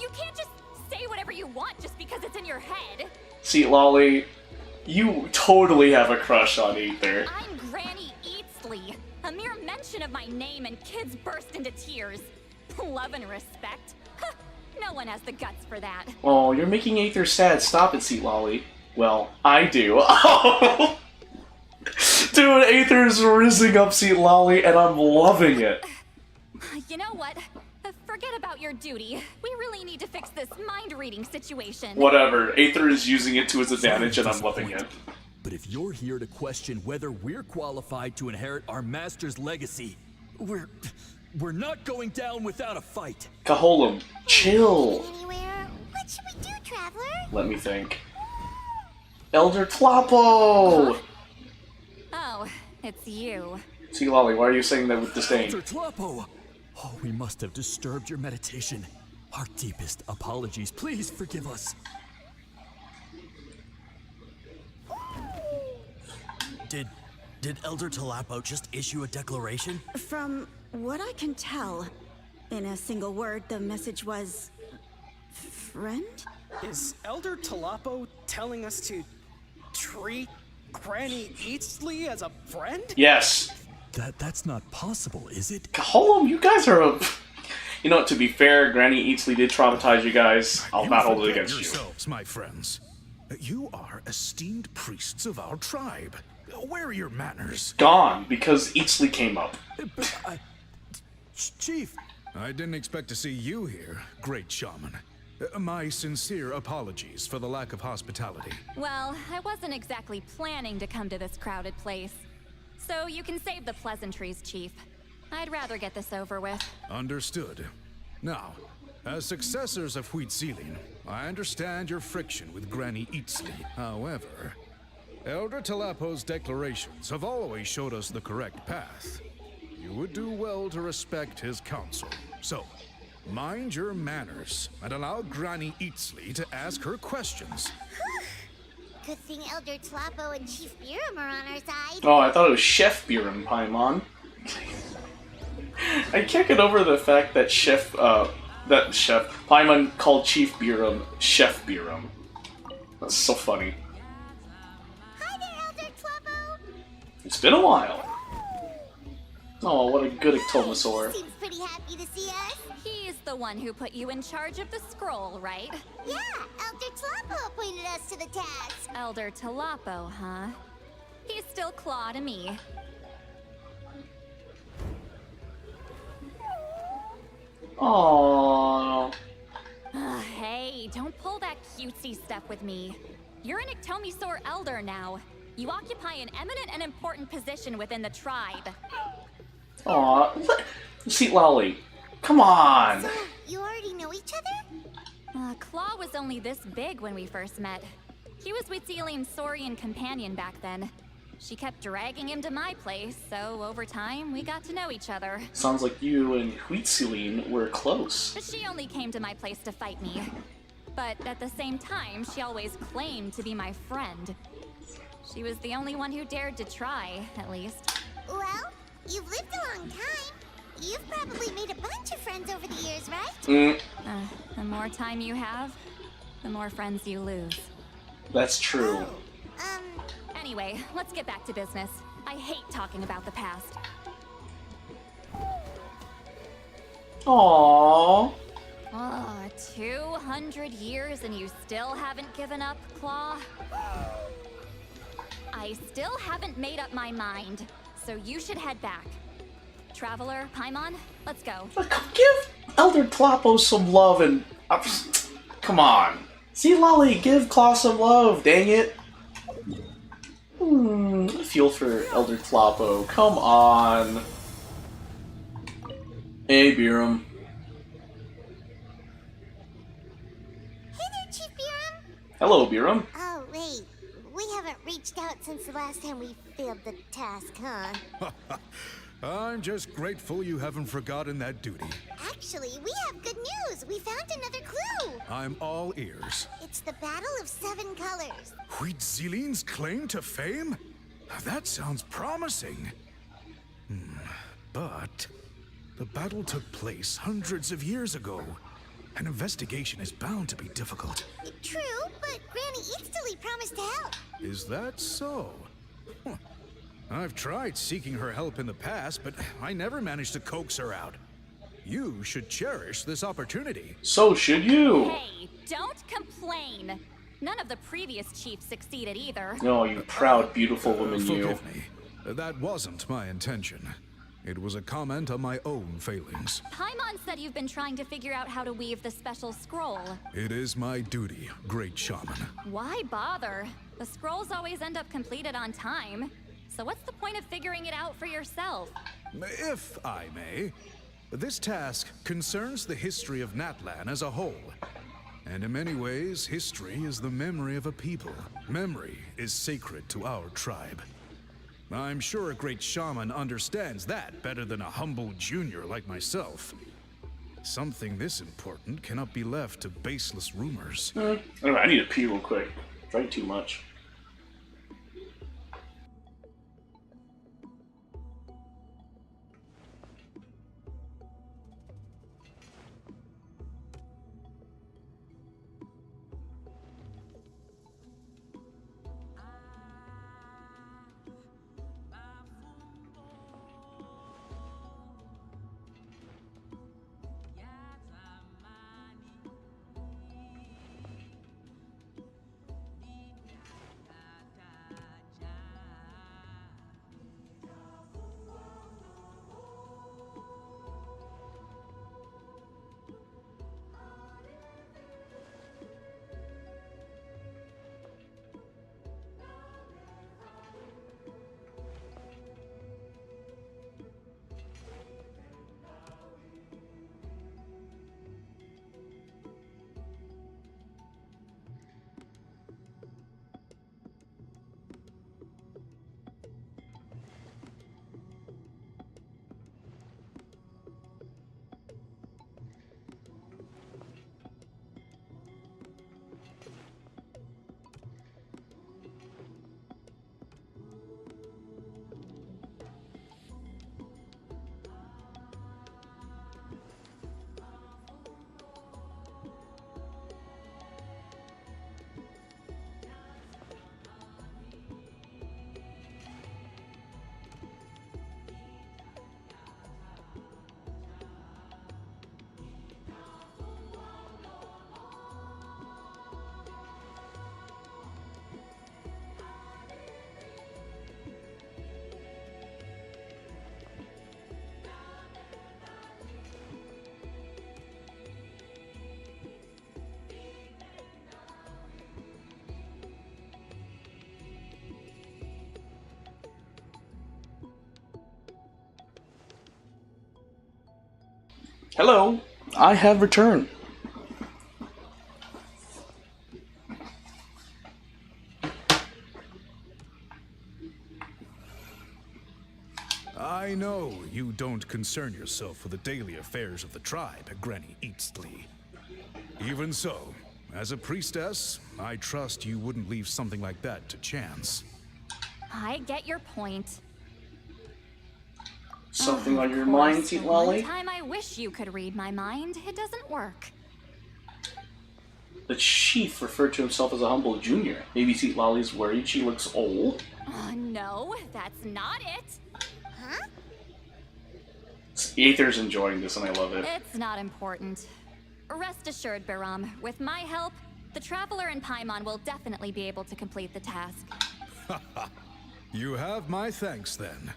[SPEAKER 2] You can't just say whatever you want just because it's in your head.
[SPEAKER 1] Seat Lolly, you totally have a crush on Aether.
[SPEAKER 2] I'm Granny Eatsley. A mere mention of my name and kids burst into tears. Love and respect? Huh, no one has the guts for that.
[SPEAKER 1] Oh, you're making Aether sad. Stop it, Seat Lolly. Well, I do. Oh! Dude, Aether's rizzing up Seat Lolly, and I'm loving it.
[SPEAKER 2] You know what? Forget about your duty. We really need to fix this mind-reading situation.
[SPEAKER 1] Whatever. Aether is using it to his advantage, and I'm loving it.
[SPEAKER 5] But if you're here to question whether we're qualified to inherit our master's legacy, we're not going down without a fight.
[SPEAKER 1] Kaholum, chill.
[SPEAKER 4] Anywhere? What should we do, Traveler?
[SPEAKER 1] Let me think. Elder Tlapo!
[SPEAKER 2] Oh, it's you.
[SPEAKER 1] See, Lolly, why are you saying that with disdain?
[SPEAKER 5] Elder Tlapo! Oh, we must have disturbed your meditation. Our deepest apologies. Please forgive us. Did Elder Tlapo just issue a declaration?
[SPEAKER 10] From what I can tell, in a single word, the message was... friend?
[SPEAKER 11] Is Elder Tlapo telling us to treat Granny Eatsley as a friend?
[SPEAKER 1] Yes.
[SPEAKER 5] That's not possible, is it?
[SPEAKER 1] Kaholum, you guys are a... You know what, to be fair, Granny Eatsley did traumatize you guys. I'll not hold it against you.
[SPEAKER 12] Yourselves, my friends. You are esteemed priests of our tribe. Where are your manners?
[SPEAKER 1] Gone, because Eatsley came up.
[SPEAKER 5] But Chief...
[SPEAKER 12] I didn't expect to see you here, great shaman. My sincere apologies for the lack of hospitality.
[SPEAKER 2] Well, I wasn't exactly planning to come to this crowded place. So you can save the pleasantries, Chief. I'd rather get this over with.
[SPEAKER 12] Understood. Now, As successors of Huitzilin, I understand your friction with Granny Eatsley. However, Elder Talapo's declarations have always showed us the correct path. You would do well to respect his counsel. So, mind your manners and allow Granny Eatsley to ask her questions.
[SPEAKER 4] Good thing Elder Tlapo and Chief Biram are on our side.
[SPEAKER 1] Oh, I thought it was Chef Biram, Paimon. I can't get over the fact that Paimon called Chief Biram Chef Biram. That's so funny.
[SPEAKER 4] Hi there, Elder Tlapo.
[SPEAKER 1] It's been a while. Oh, what a good Ectomasaur.
[SPEAKER 4] Seems pretty happy to see us.
[SPEAKER 2] He's the one who put you in charge of the scroll, right?
[SPEAKER 4] Yeah, Elder Tlapo appointed us to the task.
[SPEAKER 2] Elder Talapo, huh? He's still Claw to me.
[SPEAKER 1] Aww.
[SPEAKER 2] Hey, don't pull that cutesy stuff with me. You're an Ectomasaur Elder now. You occupy an eminent and important position within the tribe.
[SPEAKER 1] Aw, what? Sweet Lolly, come on!
[SPEAKER 4] So, you already know each other?
[SPEAKER 2] Claw was only this big when we first met. He was with Zeline's Saurian companion back then. She kept dragging him to my place, so over time, we got to know each other.
[SPEAKER 1] Sounds like you and Huitzilin were close.
[SPEAKER 2] But she only came to my place to fight me. But at the same time, she always claimed to be my friend. She was the only one who dared to try, at least.
[SPEAKER 4] Well, you've lived a long time. You've probably made a bunch of friends over the years, right?
[SPEAKER 2] The more time you have, the more friends you lose.
[SPEAKER 1] That's true.
[SPEAKER 2] Anyway, let's get back to business. I hate talking about the past.
[SPEAKER 1] Aww.
[SPEAKER 2] 200 years and you still haven't given up, Claw? I still haven't made up my mind, so you should head back. Traveler, Paimon, let's go.
[SPEAKER 1] Give Elder Tlapo some love and... come on. See, Lolly, give Claw some love, dang it. Feel for Elder Tlapo, come on. Hey, Biram.
[SPEAKER 4] Hey there, Chief Biram.
[SPEAKER 1] Hello, Biram.
[SPEAKER 4] Oh, wait. We haven't reached out since the last time we failed the task, huh?
[SPEAKER 12] I'm just grateful you haven't forgotten that duty.
[SPEAKER 4] Actually, we have good news. We found another clue.
[SPEAKER 12] I'm all ears.
[SPEAKER 4] It's the Battle of Seven Colors.
[SPEAKER 12] Huitzilin's claim to fame? That sounds promising. But the battle took place hundreds of years ago. An investigation is bound to be difficult.
[SPEAKER 4] True, but Granny Eatsley promised to help.
[SPEAKER 12] Is that so? Huh. I've tried seeking her help in the past, but I never managed to coax her out. You should cherish this opportunity.
[SPEAKER 1] So should you.
[SPEAKER 2] Hey, don't complain. None of the previous chiefs succeeded either.
[SPEAKER 1] Oh, you proud, beautiful woman, you.
[SPEAKER 12] Forgive me. That wasn't my intention. It was a comment on my own failings.
[SPEAKER 2] Paimon said you've been trying to figure out how to weave the special scroll.
[SPEAKER 12] It is my duty, great shaman.
[SPEAKER 2] Why bother? The scrolls always end up completed on time. So what's the point of figuring it out for yourself?
[SPEAKER 12] If I may, this task concerns the history of Natlan as a whole. And in many ways, history is the memory of a people. Memory is sacred to our tribe. I'm sure a great shaman understands that better than a humble junior like myself. Something this important cannot be left to baseless rumors.
[SPEAKER 1] Anyway, I need to pee real quick. Drank too much. Hello, I have returned.
[SPEAKER 12] I know you don't concern yourself with the daily affairs of the tribe, Granny Eatsley. Even so, as a priestess, I trust you wouldn't leave something like that to chance.
[SPEAKER 2] I get your point.
[SPEAKER 1] Something on your mind, Teat Lolly?
[SPEAKER 2] One time I wish you could read my mind. It doesn't work.
[SPEAKER 1] The chief referred to himself as a humble junior. Maybe Teat Lolly's worried she looks old?
[SPEAKER 2] No, that's not it.
[SPEAKER 4] Huh?
[SPEAKER 1] Aether's enjoying this and I love it.
[SPEAKER 2] It's not important. Rest assured, Biram, with my help, the Traveler and Paimon will definitely be able to complete the task.
[SPEAKER 12] You have my thanks then.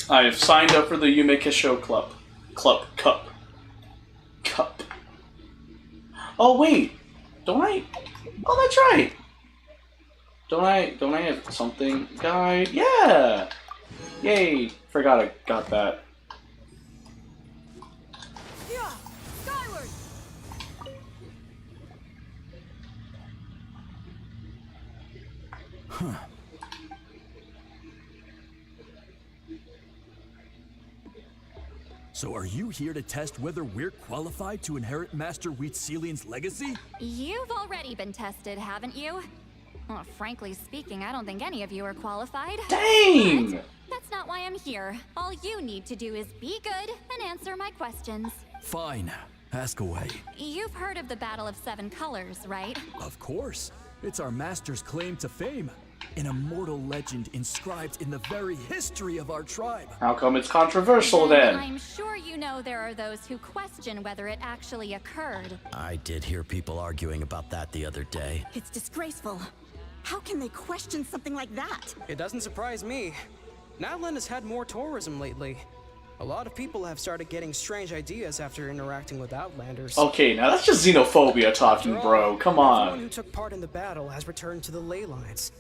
[SPEAKER 1] I have signed up for the Yume Kisho Cup. Oh wait, don't I? Oh, that's right. Don't I have something guide? Yeah. Yay! Forgot I got that.
[SPEAKER 2] Yeah, skyward.
[SPEAKER 5] Huh. So are you here to test whether we're qualified to inherit Master Wheatselian's legacy?
[SPEAKER 2] You've already been tested, haven't you? Well, frankly speaking, I don't think any of you are qualified.
[SPEAKER 1] Dang!
[SPEAKER 2] But that's not why I'm here. All you need to do is be good and answer my questions.
[SPEAKER 5] Fine. Ask away.
[SPEAKER 2] You've heard of the Battle of Seven Colors, right?
[SPEAKER 5] Of course. It's our master's claim to fame. An immortal legend inscribed in the very history of our tribe.
[SPEAKER 1] How come it's controversial then?
[SPEAKER 2] I'm sure you know there are those who question whether it actually occurred.
[SPEAKER 8] I did hear people arguing about that the other day.
[SPEAKER 10] It's disgraceful. How can they question something like that?
[SPEAKER 11] It doesn't surprise me. Natlan has had more tourism lately. A lot of people have started getting strange ideas after interacting with Outlanders.
[SPEAKER 1] Okay, now that's just xenophobia talking, bro. Come on.
[SPEAKER 11] Everyone who took part in the battle has returned to the ley lines.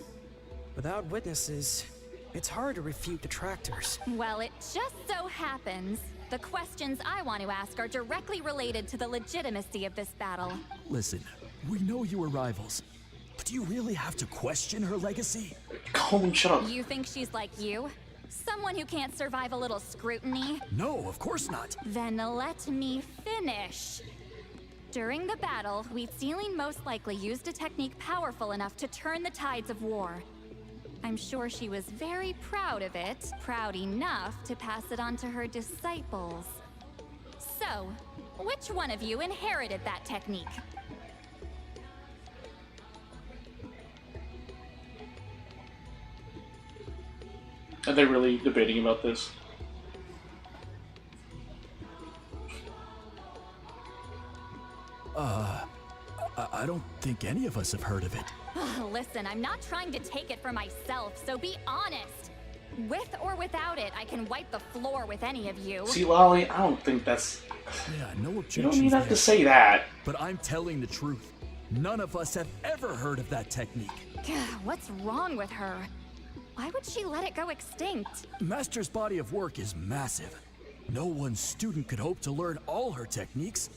[SPEAKER 11] Without witnesses, it's hard to refute detractors.
[SPEAKER 2] Well, it just so happens the questions I want to ask are directly related to the legitimacy of this battle.
[SPEAKER 5] Listen, we know you were rivals, but do you really have to question her legacy?
[SPEAKER 1] Colin, shut up.
[SPEAKER 2] You think she's like you? Someone who can't survive a little scrutiny?
[SPEAKER 5] No, of course not.
[SPEAKER 2] Then let me finish. During the battle, Wheatselian most likely used a technique powerful enough to turn the tides of war. I'm sure she was very proud of it, proud enough to pass it on to her disciples. So, which one of you inherited that technique?
[SPEAKER 1] Are they really debating about this?
[SPEAKER 5] I don't think any of us have heard of it.
[SPEAKER 2] Listen, I'm not trying to take it for myself, so be honest. With or without it, I can wipe the floor with any of you.
[SPEAKER 1] See, Lolly, I don't think that's...
[SPEAKER 5] Yeah, no objections.
[SPEAKER 1] You don't even have
[SPEAKER 5] there.
[SPEAKER 1] to say that.
[SPEAKER 5] But I'm telling the truth. None of us have ever heard of that technique.
[SPEAKER 2] What's wrong with her? Why would she let it go extinct?
[SPEAKER 5] Master's body of work is massive. No one student could hope to learn all her techniques.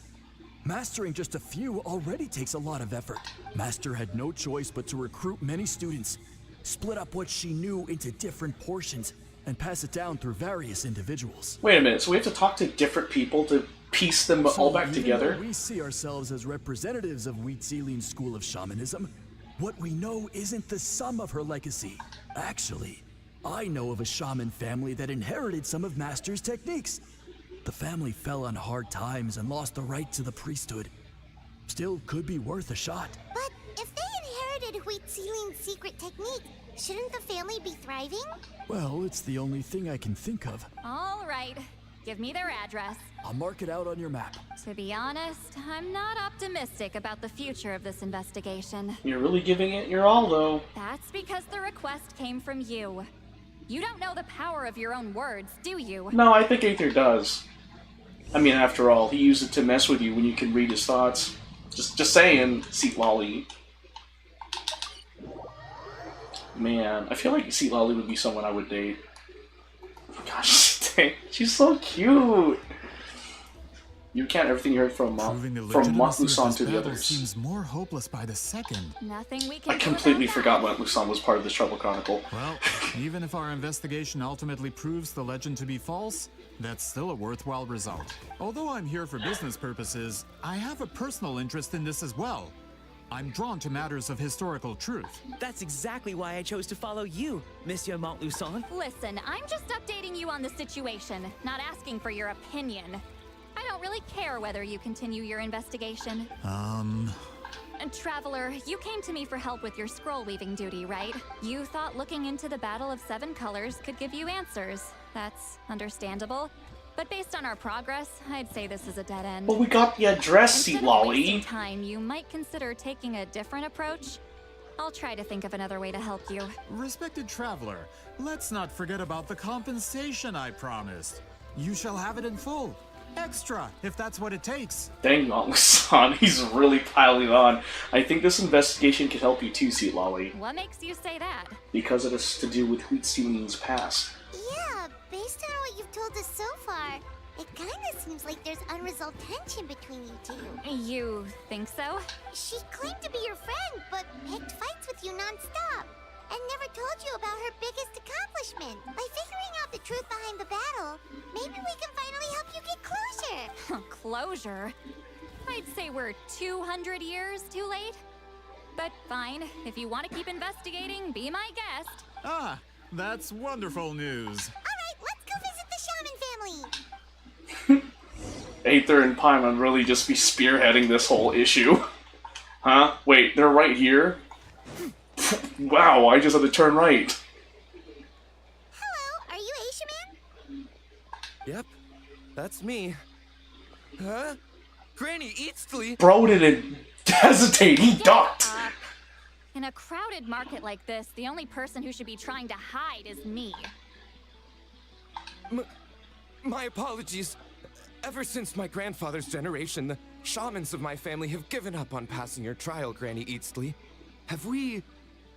[SPEAKER 5] Mastering just a few already takes a lot of effort. Master had no choice but to recruit many students, split up what she knew into different portions, and pass it down through various individuals.
[SPEAKER 1] Wait a minute, so we have to talk to different people to piece them all back together?
[SPEAKER 5] We see ourselves as representatives of Wheatselian's school of shamanism. What we know isn't the sum of her legacy. Actually, I know of a shaman family that inherited some of Master's techniques. The family fell on hard times and lost the right to the priesthood. Still could be worth a shot.
[SPEAKER 4] But if they inherited Wheatselian's secret technique, shouldn't the family be thriving?
[SPEAKER 5] Well, it's the only thing I can think of.
[SPEAKER 2] All right, give me their address.
[SPEAKER 5] I'll mark it out on your map.
[SPEAKER 2] To be honest, I'm not optimistic about the future of this investigation.
[SPEAKER 1] You're really giving it your all, though.
[SPEAKER 2] That's because the request came from you. You don't know the power of your own words, do you?
[SPEAKER 1] No, I think Aether does. I mean, after all, he used it to mess with you when you can read his thoughts. Just saying, Seat Lolly. Man, I feel like Seat Lolly would be someone I would date. Oh my gosh, she's so cute. You can't everything you heard from Lusan to the others.
[SPEAKER 3] Seems more hopeless by the second.
[SPEAKER 2] Nothing we can
[SPEAKER 1] I completely forgot when Lusan was part of this Trouble Chronicle.
[SPEAKER 3] Well, even if our investigation ultimately proves the legend to be false, that's still a worthwhile result. Although I'm here for business purposes, I have a personal interest in this as well. I'm drawn to matters of historical truth.
[SPEAKER 13] That's exactly why I chose to follow you, Monsieur Montluçon.
[SPEAKER 2] Listen, I'm just updating you on the situation, not asking for your opinion. I don't really care whether you continue your investigation. And Traveler, you came to me for help with your scroll weaving duty, right? You thought looking into the Battle of Seven Colors could give you answers. That's understandable. But based on our progress, I'd say this is a dead end.
[SPEAKER 1] Well, we got the address, Seat
[SPEAKER 2] Instead of
[SPEAKER 1] Lolly.
[SPEAKER 2] wasting time, you might consider taking a different approach. I'll try to think of another way to help you.
[SPEAKER 3] Respected Traveler, let's not forget about the compensation I promised. You shall have it in full. Extra, if that's what it takes.
[SPEAKER 1] Dang, Lusan, he's really piling on. I think this investigation can help you too, Seat Lolly.
[SPEAKER 2] What makes you say that?
[SPEAKER 1] Because it has to do with Wheat Ceiling's past.
[SPEAKER 4] Yeah, based on what you've told us so far, it kinda seems like there's unresolved tension between you two.
[SPEAKER 2] You think so?
[SPEAKER 4] She claimed to be your friend, but picked fights with you non-stop. And never told you about her biggest accomplishment. By figuring out the truth behind the battle, maybe we can finally help you get closure.
[SPEAKER 2] Closure? I'd say we're 200 years too late. But fine, if you want to keep investigating, be my guest.
[SPEAKER 3] Ah, that's wonderful news.
[SPEAKER 4] Alright, let's go visit the Shaman family.
[SPEAKER 1] Aether and Paimon really just be spearheading this whole issue. Huh? Wait, they're right here? Wow, I just had to turn right.
[SPEAKER 4] Hello, are you Asia Man?
[SPEAKER 8] Yep, that's me. Huh? Granny Eatsley?
[SPEAKER 1] Bro didn't hesitate, he ducked.
[SPEAKER 2] In a crowded market like this, the only person who should be trying to hide is me.
[SPEAKER 14] My apologies. Ever since my grandfather's generation, the shamans of my family have given up on passing your trial, Granny Eatsley. Have we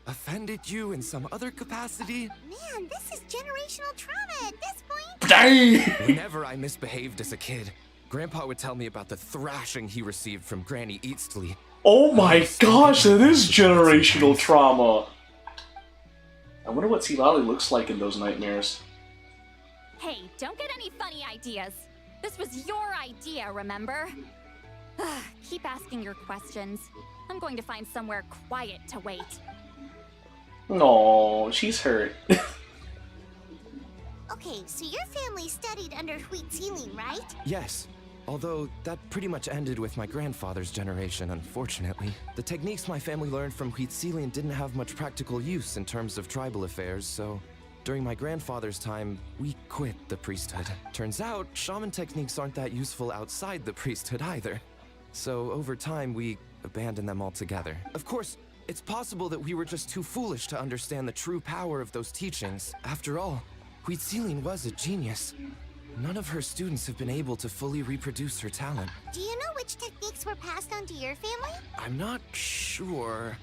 [SPEAKER 14] offended you in some other capacity?
[SPEAKER 4] Man, this is generational trauma at this point.
[SPEAKER 1] Dang!
[SPEAKER 14] Whenever I misbehaved as a kid, Grandpa would tell me about the thrashing he received from Granny Eatsley.
[SPEAKER 1] Oh my gosh, that is generational trauma. I wonder what Seat Lolly looks like in those nightmares.
[SPEAKER 2] Hey, don't get any funny ideas. This was your idea, remember? Keep asking your questions. I'm going to find somewhere quiet to wait.
[SPEAKER 1] No, she's hurt.
[SPEAKER 4] Okay, so your family studied under Wheat Ceiling, right?
[SPEAKER 14] Yes, although that pretty much ended with my grandfather's generation, unfortunately. The techniques my family learned from Wheat Ceiling didn't have much practical use in terms of tribal affairs, so during my grandfather's time, we quit the priesthood. Turns out, shaman techniques aren't that useful outside the priesthood either. So over time, we abandoned them altogether. Of course, it's possible that we were just too foolish to understand the true power of those teachings. After all, Wheat Ceiling was a genius. None of her students have been able to fully reproduce her talent.
[SPEAKER 4] Do you know which techniques were passed on to your family?
[SPEAKER 14] I'm not sure.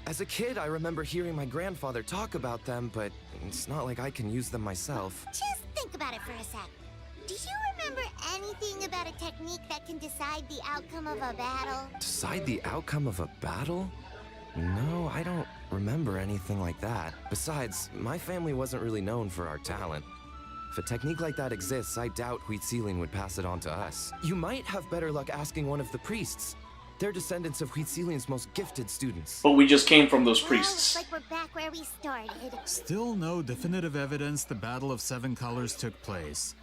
[SPEAKER 14] As a kid, I remember hearing my grandfather talk about them, but it's not like I can use them myself.
[SPEAKER 4] Just think about it for a sec. Do you remember anything about a technique that can decide the outcome of a battle?
[SPEAKER 14] Decide the outcome of a battle? No, I don't remember anything like that. Besides, my family wasn't really known for our talent. If a technique like that exists, I doubt Wheat Ceiling would pass it on to us. You might have better luck asking one of the priests. They're descendants of Wheat Ceiling's most gifted students.
[SPEAKER 1] But we just came from those priests.
[SPEAKER 4] Looks like we're back where we started.
[SPEAKER 3] Still no definitive evidence the Battle of Seven Colors took place.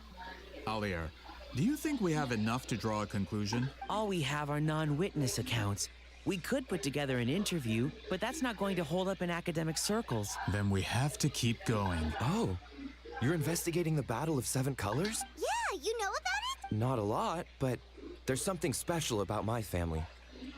[SPEAKER 3] Alier, do you think we have enough to draw a conclusion?
[SPEAKER 13] All we have are non-witness accounts. We could put together an interview, but that's not going to hold up in academic circles.
[SPEAKER 3] Then we have to keep going.
[SPEAKER 14] Oh, you're investigating the Battle of Seven Colors?
[SPEAKER 4] Yeah, you know about it?
[SPEAKER 14] Not a lot, but there's something special about my family.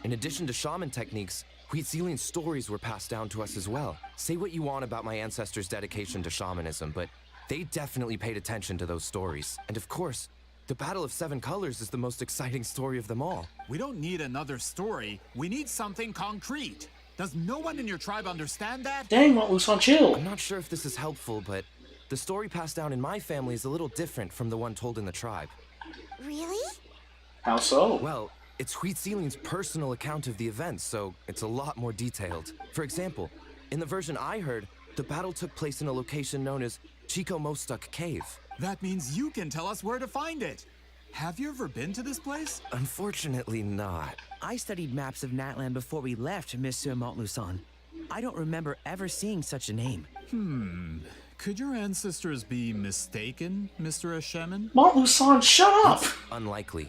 [SPEAKER 14] In addition to shaman techniques, Wheat Ceiling's stories were passed down to us as well. Say what you want about my ancestors' dedication to shamanism, but they definitely paid attention to those stories. And of course, The Battle of Seven Colors is the most exciting story of them all.
[SPEAKER 3] We don't need another story. We need something concrete. Does no one in your tribe understand that?
[SPEAKER 1] Dang, Montluson, chill.
[SPEAKER 14] I'm not sure if this is helpful, but the story passed down in my family is a little different from the one told in the tribe.
[SPEAKER 4] Really?
[SPEAKER 1] How so?
[SPEAKER 14] Well, it's Huitzilin's personal account of the events, so it's a lot more detailed. For example, in the version I heard, the battle took place in a location known as Chico Mostuk Cave.
[SPEAKER 3] That means you can tell us where to find it. Have you ever been to this place?
[SPEAKER 14] Unfortunately not.
[SPEAKER 13] I studied maps of Natlan before we left, Monsieur Montluson. I don't remember ever seeing such a name.
[SPEAKER 3] Could your ancestors be mistaken, Mr. Shaman?
[SPEAKER 1] Montluson, shut up!
[SPEAKER 14] Unlikely.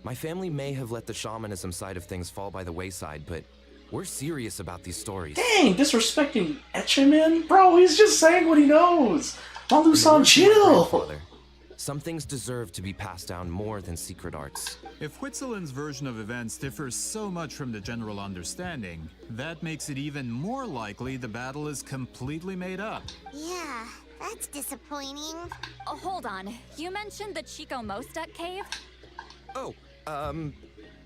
[SPEAKER 14] My family may have let the shamanism side of things fall by the wayside, but we're serious about these stories.
[SPEAKER 1] Dang, disrespecting Etchemin? Bro, he's just saying what he knows. Montluson, chill!
[SPEAKER 14] Some things deserve to be passed down more than secret arts.
[SPEAKER 3] If Huitzilin's version of events differs so much from the general understanding, that makes it even more likely the battle is completely made up.
[SPEAKER 4] Yeah, that's disappointing.
[SPEAKER 2] Oh, hold on. You mentioned the Chico Mostuk cave?
[SPEAKER 14] Oh,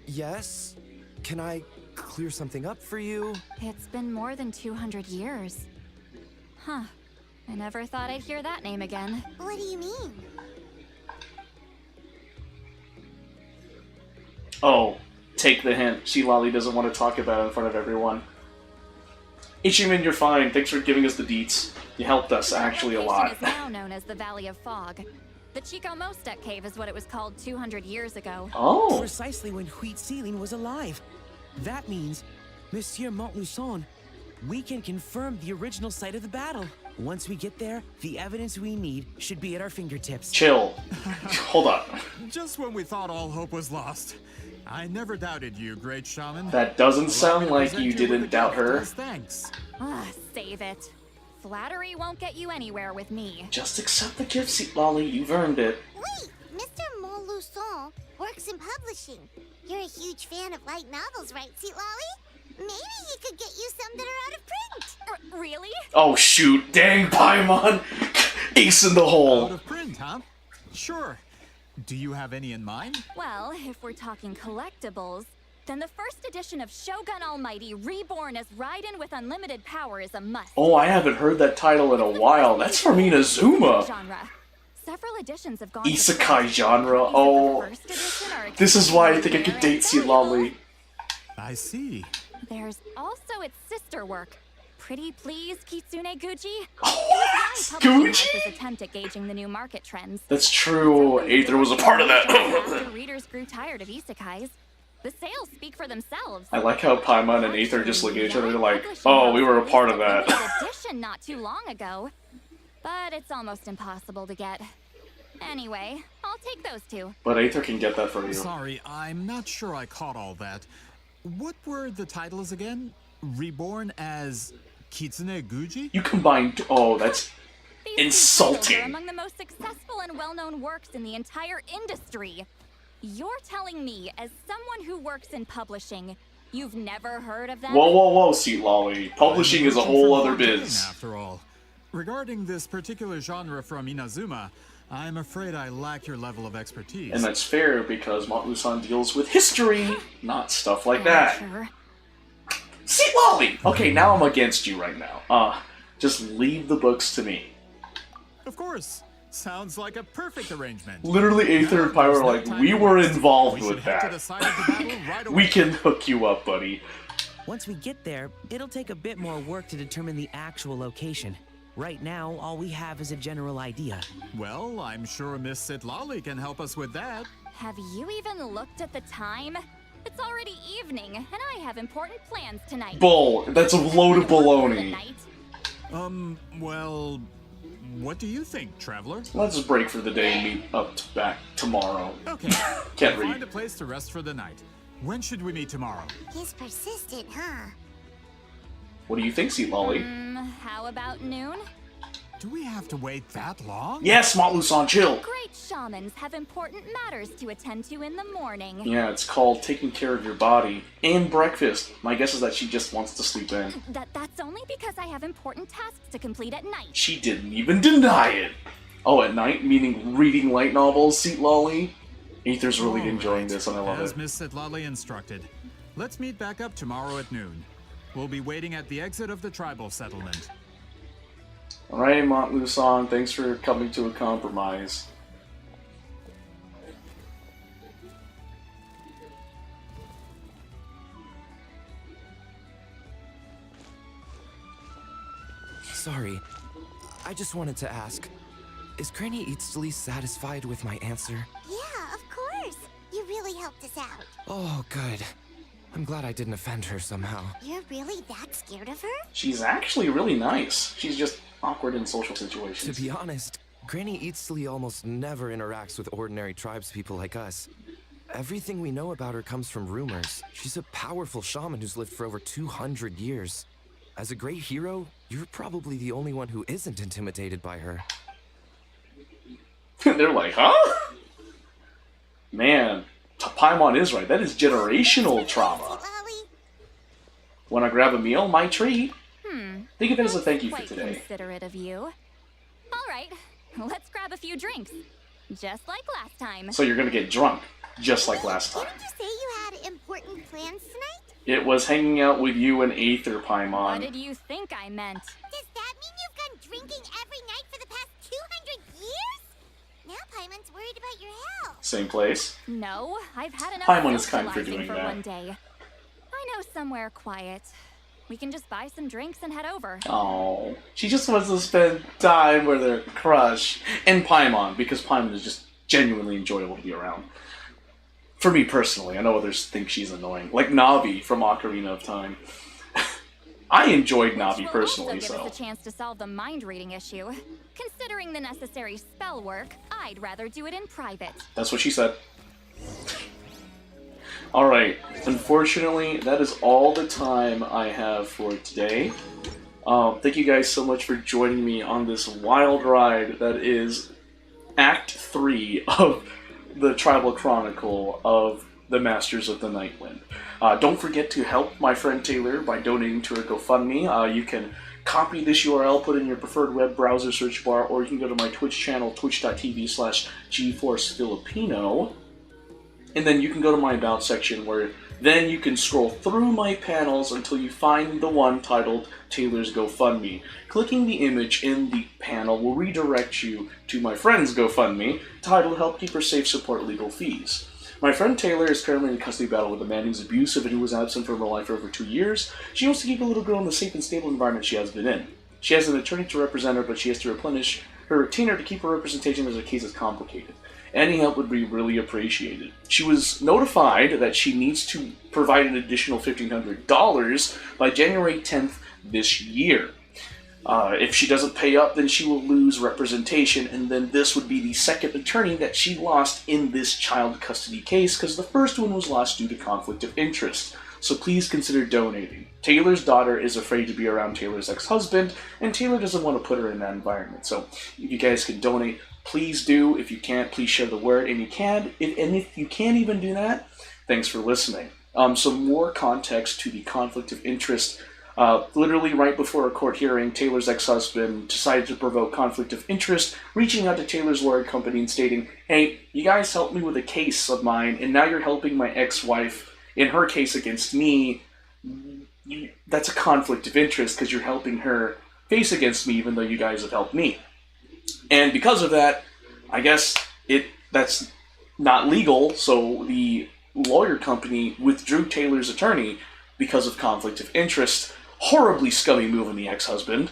[SPEAKER 14] yes? Can I clear something up for you?
[SPEAKER 2] It's been more than 200 years. Huh. I never thought I'd hear that name again.
[SPEAKER 4] What do you mean?
[SPEAKER 1] Oh, take the hint. Lolly doesn't want to talk about it in front of everyone. Ichiman, you're fine. Thanks for giving us the deets. You helped us actually a lot.
[SPEAKER 2] Is now known as the Valley of Fog. The Chico Mostuk cave is what it was called 200 years ago.
[SPEAKER 1] Oh.
[SPEAKER 13] Precisely when Huitzilin was alive. That means, Monsieur Montluson, we can confirm the original site of the battle. Once we get there, the evidence we need should be at our fingertips.
[SPEAKER 1] Chill. Hold up.
[SPEAKER 3] Just when we thought all hope was lost. I never doubted you, great shaman.
[SPEAKER 1] That doesn't sound like you didn't doubt her.
[SPEAKER 3] Thanks.
[SPEAKER 2] Save it. Flattery won't get you anywhere with me.
[SPEAKER 1] Just accept the gift, Lolly. You've earned it.
[SPEAKER 4] Wait, Mr. Montluson works in publishing. You're a huge fan of light novels, right, Lolly? Maybe he could get you some that are out of print.
[SPEAKER 2] Really?
[SPEAKER 1] Oh shoot! Dang, Paimon! Ace in the hole.
[SPEAKER 3] Out of print, huh? Sure. Do you have any in mind?
[SPEAKER 2] Well, if we're talking collectibles, then the first edition of Shogun Almighty Reborn as Raiden with unlimited power is a must.
[SPEAKER 1] Oh, I haven't heard that title in a while. That's from Inazuma.
[SPEAKER 2] Genre. Several editions have gone
[SPEAKER 1] Isekai genre. Oh, this is why I think I could date Lolly.
[SPEAKER 3] I see.
[SPEAKER 2] There's also its sister work, Pretty Please Kitsune Gucci.
[SPEAKER 1] Gucci?
[SPEAKER 2] Attempt at gauging the new market trends.
[SPEAKER 1] That's true. Aether was a part of that.
[SPEAKER 2] After readers grew tired of isekais, the sales speak for themselves.
[SPEAKER 1] I like how Paimon and Aether just look at each other like, oh, we were a part of that.
[SPEAKER 2] Edition not too long ago, but it's almost impossible to get. Anyway, I'll take those two.
[SPEAKER 1] But Aether can get that for you.
[SPEAKER 3] Sorry, I'm not sure I caught all that. What were the titles again? Reborn as Kitsune Gucci?
[SPEAKER 1] You combined. Oh, that's insulting.
[SPEAKER 2] Are among the most successful and well-known works in the entire industry. You're telling me, as someone who works in publishing, you've never heard of them?
[SPEAKER 1] Whoa, whoa, whoa, Lolly. Publishing is a whole other biz.
[SPEAKER 3] After all, regarding this particular genre from Inazuma, I'm afraid I lack your level of expertise.
[SPEAKER 1] And that's fair because Montluson deals with history, not stuff like that.
[SPEAKER 2] Sure.
[SPEAKER 1] Lolly! Okay, now I'm against you right now. Just leave the books to me.
[SPEAKER 3] Of course. Sounds like a perfect arrangement.
[SPEAKER 1] Literally, Aether and Pyro are like, we were involved with that. We can hook you up, buddy.
[SPEAKER 13] Once we get there, it'll take a bit more work to determine the actual location. Right now, all we have is a general idea.
[SPEAKER 3] Well, I'm sure Miss Sitlali can help us with that.
[SPEAKER 2] Have you even looked at the time? It's already evening, and I have important plans tonight.
[SPEAKER 1] Bull. That's a load of baloney.
[SPEAKER 3] Well, what do you think, Traveler?
[SPEAKER 1] Let's just break for the day and meet up back tomorrow.
[SPEAKER 3] Okay.
[SPEAKER 1] Can't read.
[SPEAKER 3] Find a place to rest for the night. When should we meet tomorrow?
[SPEAKER 4] He's persistent, huh?
[SPEAKER 1] What do you think, Lolly?
[SPEAKER 2] How about noon?
[SPEAKER 3] Do we have to wait that long?
[SPEAKER 1] Yes, Montluson, chill.
[SPEAKER 2] Great shamans have important matters to attend to in the morning.
[SPEAKER 1] Yeah, it's called taking care of your body. And breakfast. My guess is that she just wants to sleep in.
[SPEAKER 2] That's only because I have important tasks to complete at night.
[SPEAKER 1] She didn't even deny it. Oh, at night? Meaning reading light novels, Lolly? Aether's really
[SPEAKER 3] All
[SPEAKER 1] enjoying
[SPEAKER 3] right.
[SPEAKER 1] this, and I love
[SPEAKER 3] As
[SPEAKER 1] it.
[SPEAKER 3] Miss Sitlali instructed. Let's meet back up tomorrow at noon. We'll be waiting at the exit of the tribal settlement.
[SPEAKER 1] Alright, Montluson, thanks for coming to a compromise.
[SPEAKER 14] Sorry, I just wanted to ask, is Granny Eatsley satisfied with my answer?
[SPEAKER 4] Yeah, of course. You really helped us out.
[SPEAKER 14] Oh, good. I'm glad I didn't offend her somehow.
[SPEAKER 4] You're really that scared of her?
[SPEAKER 1] She's actually really nice. She's just awkward in social situations.
[SPEAKER 14] To be honest, Granny Eatsley almost never interacts with ordinary tribespeople like us. Everything we know about her comes from rumors. She's a powerful shaman who's lived for over 200 years. As a great hero, you're probably the only one who isn't intimidated by her.
[SPEAKER 1] They're like, huh? Man, Paimon is right. That is generational trauma. Wanna grab a meal? My treat. Think of it as a thank you for
[SPEAKER 2] Quite
[SPEAKER 1] today.
[SPEAKER 2] considerate of you. All right, let's grab a few drinks, just like last time.
[SPEAKER 1] So you're gonna get drunk, just like last time.
[SPEAKER 4] Didn't you say you had important plans tonight?
[SPEAKER 1] It was hanging out with you and Aether,
[SPEAKER 2] What
[SPEAKER 1] Paimon.
[SPEAKER 2] did you think I meant?
[SPEAKER 4] Does that mean you've gone drinking every night for the past 200 years? Now Paimon's worried about your health.
[SPEAKER 1] Same place.
[SPEAKER 2] No, I've had enough
[SPEAKER 1] Paimon is kind for
[SPEAKER 2] socializing
[SPEAKER 1] doing
[SPEAKER 2] for
[SPEAKER 1] that.
[SPEAKER 2] one day. I know somewhere quiet. We can just buy some drinks and head over.
[SPEAKER 1] Oh, she just wants to spend time with her crush. And Paimon, because Paimon is just genuinely enjoyable to be around. For me personally, I know others think she's annoying. Like Navi from Ocarina of Time. I enjoyed Navi
[SPEAKER 2] Will
[SPEAKER 1] personally,
[SPEAKER 2] also give
[SPEAKER 1] so.
[SPEAKER 2] us a chance to solve the mind reading issue. Considering the necessary spell work, I'd rather do it in private.
[SPEAKER 1] That's what she said. Alright, unfortunately, that is all the time I have for today. Thank you guys so much for joining me on this wild ride that is Act 3 of the Tribal Chronicle of the Masters of the Nightwind. Don't forget to help my friend Taylor by donating to her GoFundMe. You can copy this URL, put it in your preferred web browser search bar, or you can go to my Twitch channel, twitch.tv/GeForceFilipino. And then you can go to my About section where then you can scroll through my panels until you find the one titled Taylor's GoFundMe. Clicking the image in the panel will redirect you to my friend's GoFundMe titled Help Keep Her Safe, Support Legal Fees. My friend Taylor is currently in a custody battle with a man who's abusive and who was absent from her life for over 2 years. She wants to keep a little girl in the safe and stable environment she has been in. She has an attorney to represent her, but she has to replenish her retainer to keep her representation as her case is complicated. Any help would be really appreciated. She was notified that she needs to provide an additional $1,500 by January 10th this year. If she doesn't pay up, then she will lose representation, and then this would be the second attorney that she lost in this child custody case, because the first one was lost due to conflict of interest. So please consider donating. Taylor's daughter is afraid to be around Taylor's ex-husband, and Taylor doesn't want to put her in that environment. So if you guys can donate, please do. If you can't, please share the word. And you can, and if you can't even do that, thanks for listening. Some more context to the conflict of interest. Literally right before a court hearing, Taylor's ex-husband decided to provoke conflict of interest, reaching out to Taylor's lawyer company and stating, "Hey, you guys helped me with a case of mine, and now you're helping my ex-wife in her case against me. That's a conflict of interest because you're helping her case against me even though you guys have helped me. And because of that, I guess that's not legal, so the lawyer company withdrew Taylor's attorney because of conflict of interest. Horribly scummy move on the ex-husband.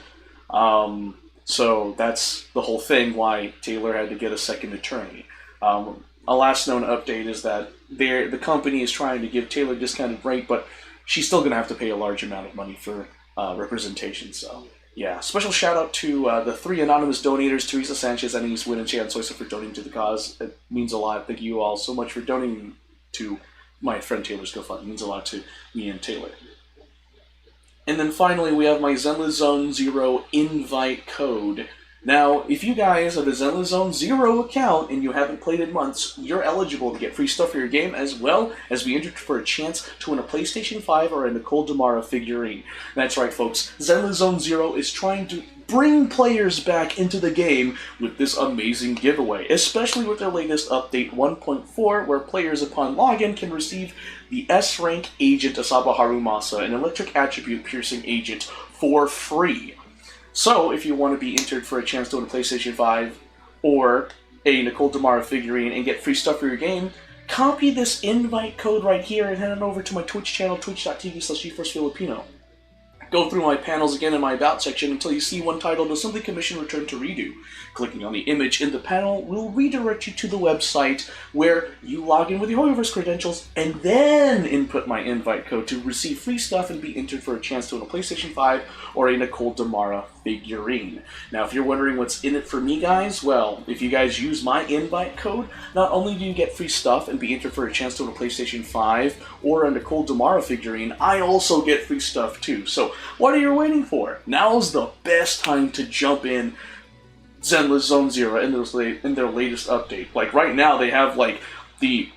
[SPEAKER 1] So that's the whole thing why Taylor had to get a second attorney. A last known update is that the company is trying to give Taylor a discounted rate, but she's still going to have to pay a large amount of money for representation. So, yeah. Special shout out to the 3 anonymous donators, Teresa Sanchez, Anais Wynn, and Chan Soysa for donating to the cause. It means a lot. Thank you all so much for donating to my friend Taylor's GoFundMe. It means a lot to me and Taylor. And then finally, we have my Zenless Zone 0 invite code. Now, if you guys have a Zenless Zone 0 account and you haven't played in months, you're eligible to get free stuff for your game, as well as be entered for a chance to win a PlayStation 5 or a Nicole Demara figurine. That's right, folks. Zenless Zone 0 is trying to bring players back into the game with this amazing giveaway, especially with their latest update 1.4, where players upon login can receive the S-Rank Agent Asaba Harumasa, an electric attribute piercing agent, for free. So, if you want to be entered for a chance to win a PlayStation 5 or a Nicole Demara figurine and get free stuff for your game, copy this invite code right here and head on over to my Twitch channel, twitch.tv/GeForceFilipino. Go through my panels again in my About section until you see one titled to simply Commission Return to Ridu. Clicking on the image in the panel will redirect you to the website where you log in with your Hoyoverse credentials and then input my invite code to receive free stuff and be entered for a chance to win a PlayStation 5 or a Nicole Demara figurine. Now, if you're wondering what's in it for me, guys, well, if you guys use my invite code, not only do you get free stuff and be entered for a chance to win a PlayStation 5 or a Nicole Demara figurine, I also get free stuff too. So, what are you waiting for? Now's the best time to jump in Zenless Zone 0 in their latest update. Like, right now, they have, like, the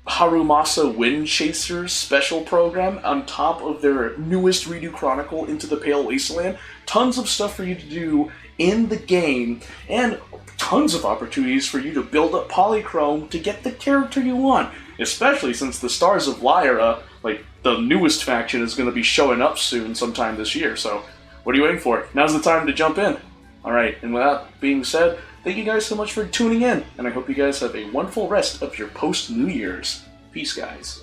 [SPEAKER 1] Harumasa Wind Chasers special program on top of their newest Ridu Chronicle, Into the Pale Wasteland. Tons of stuff for you to do in the game, and tons of opportunities for you to build up Polychrome to get the character you want, especially since the Stars of Lyra, like, the newest faction, is going to be showing up soon sometime this year. So, what are you waiting for? Now's the time to jump in. Alright, and with that being said, thank you guys so much for tuning in, and I hope you guys have a wonderful rest of your post-New Year's. Peace, guys.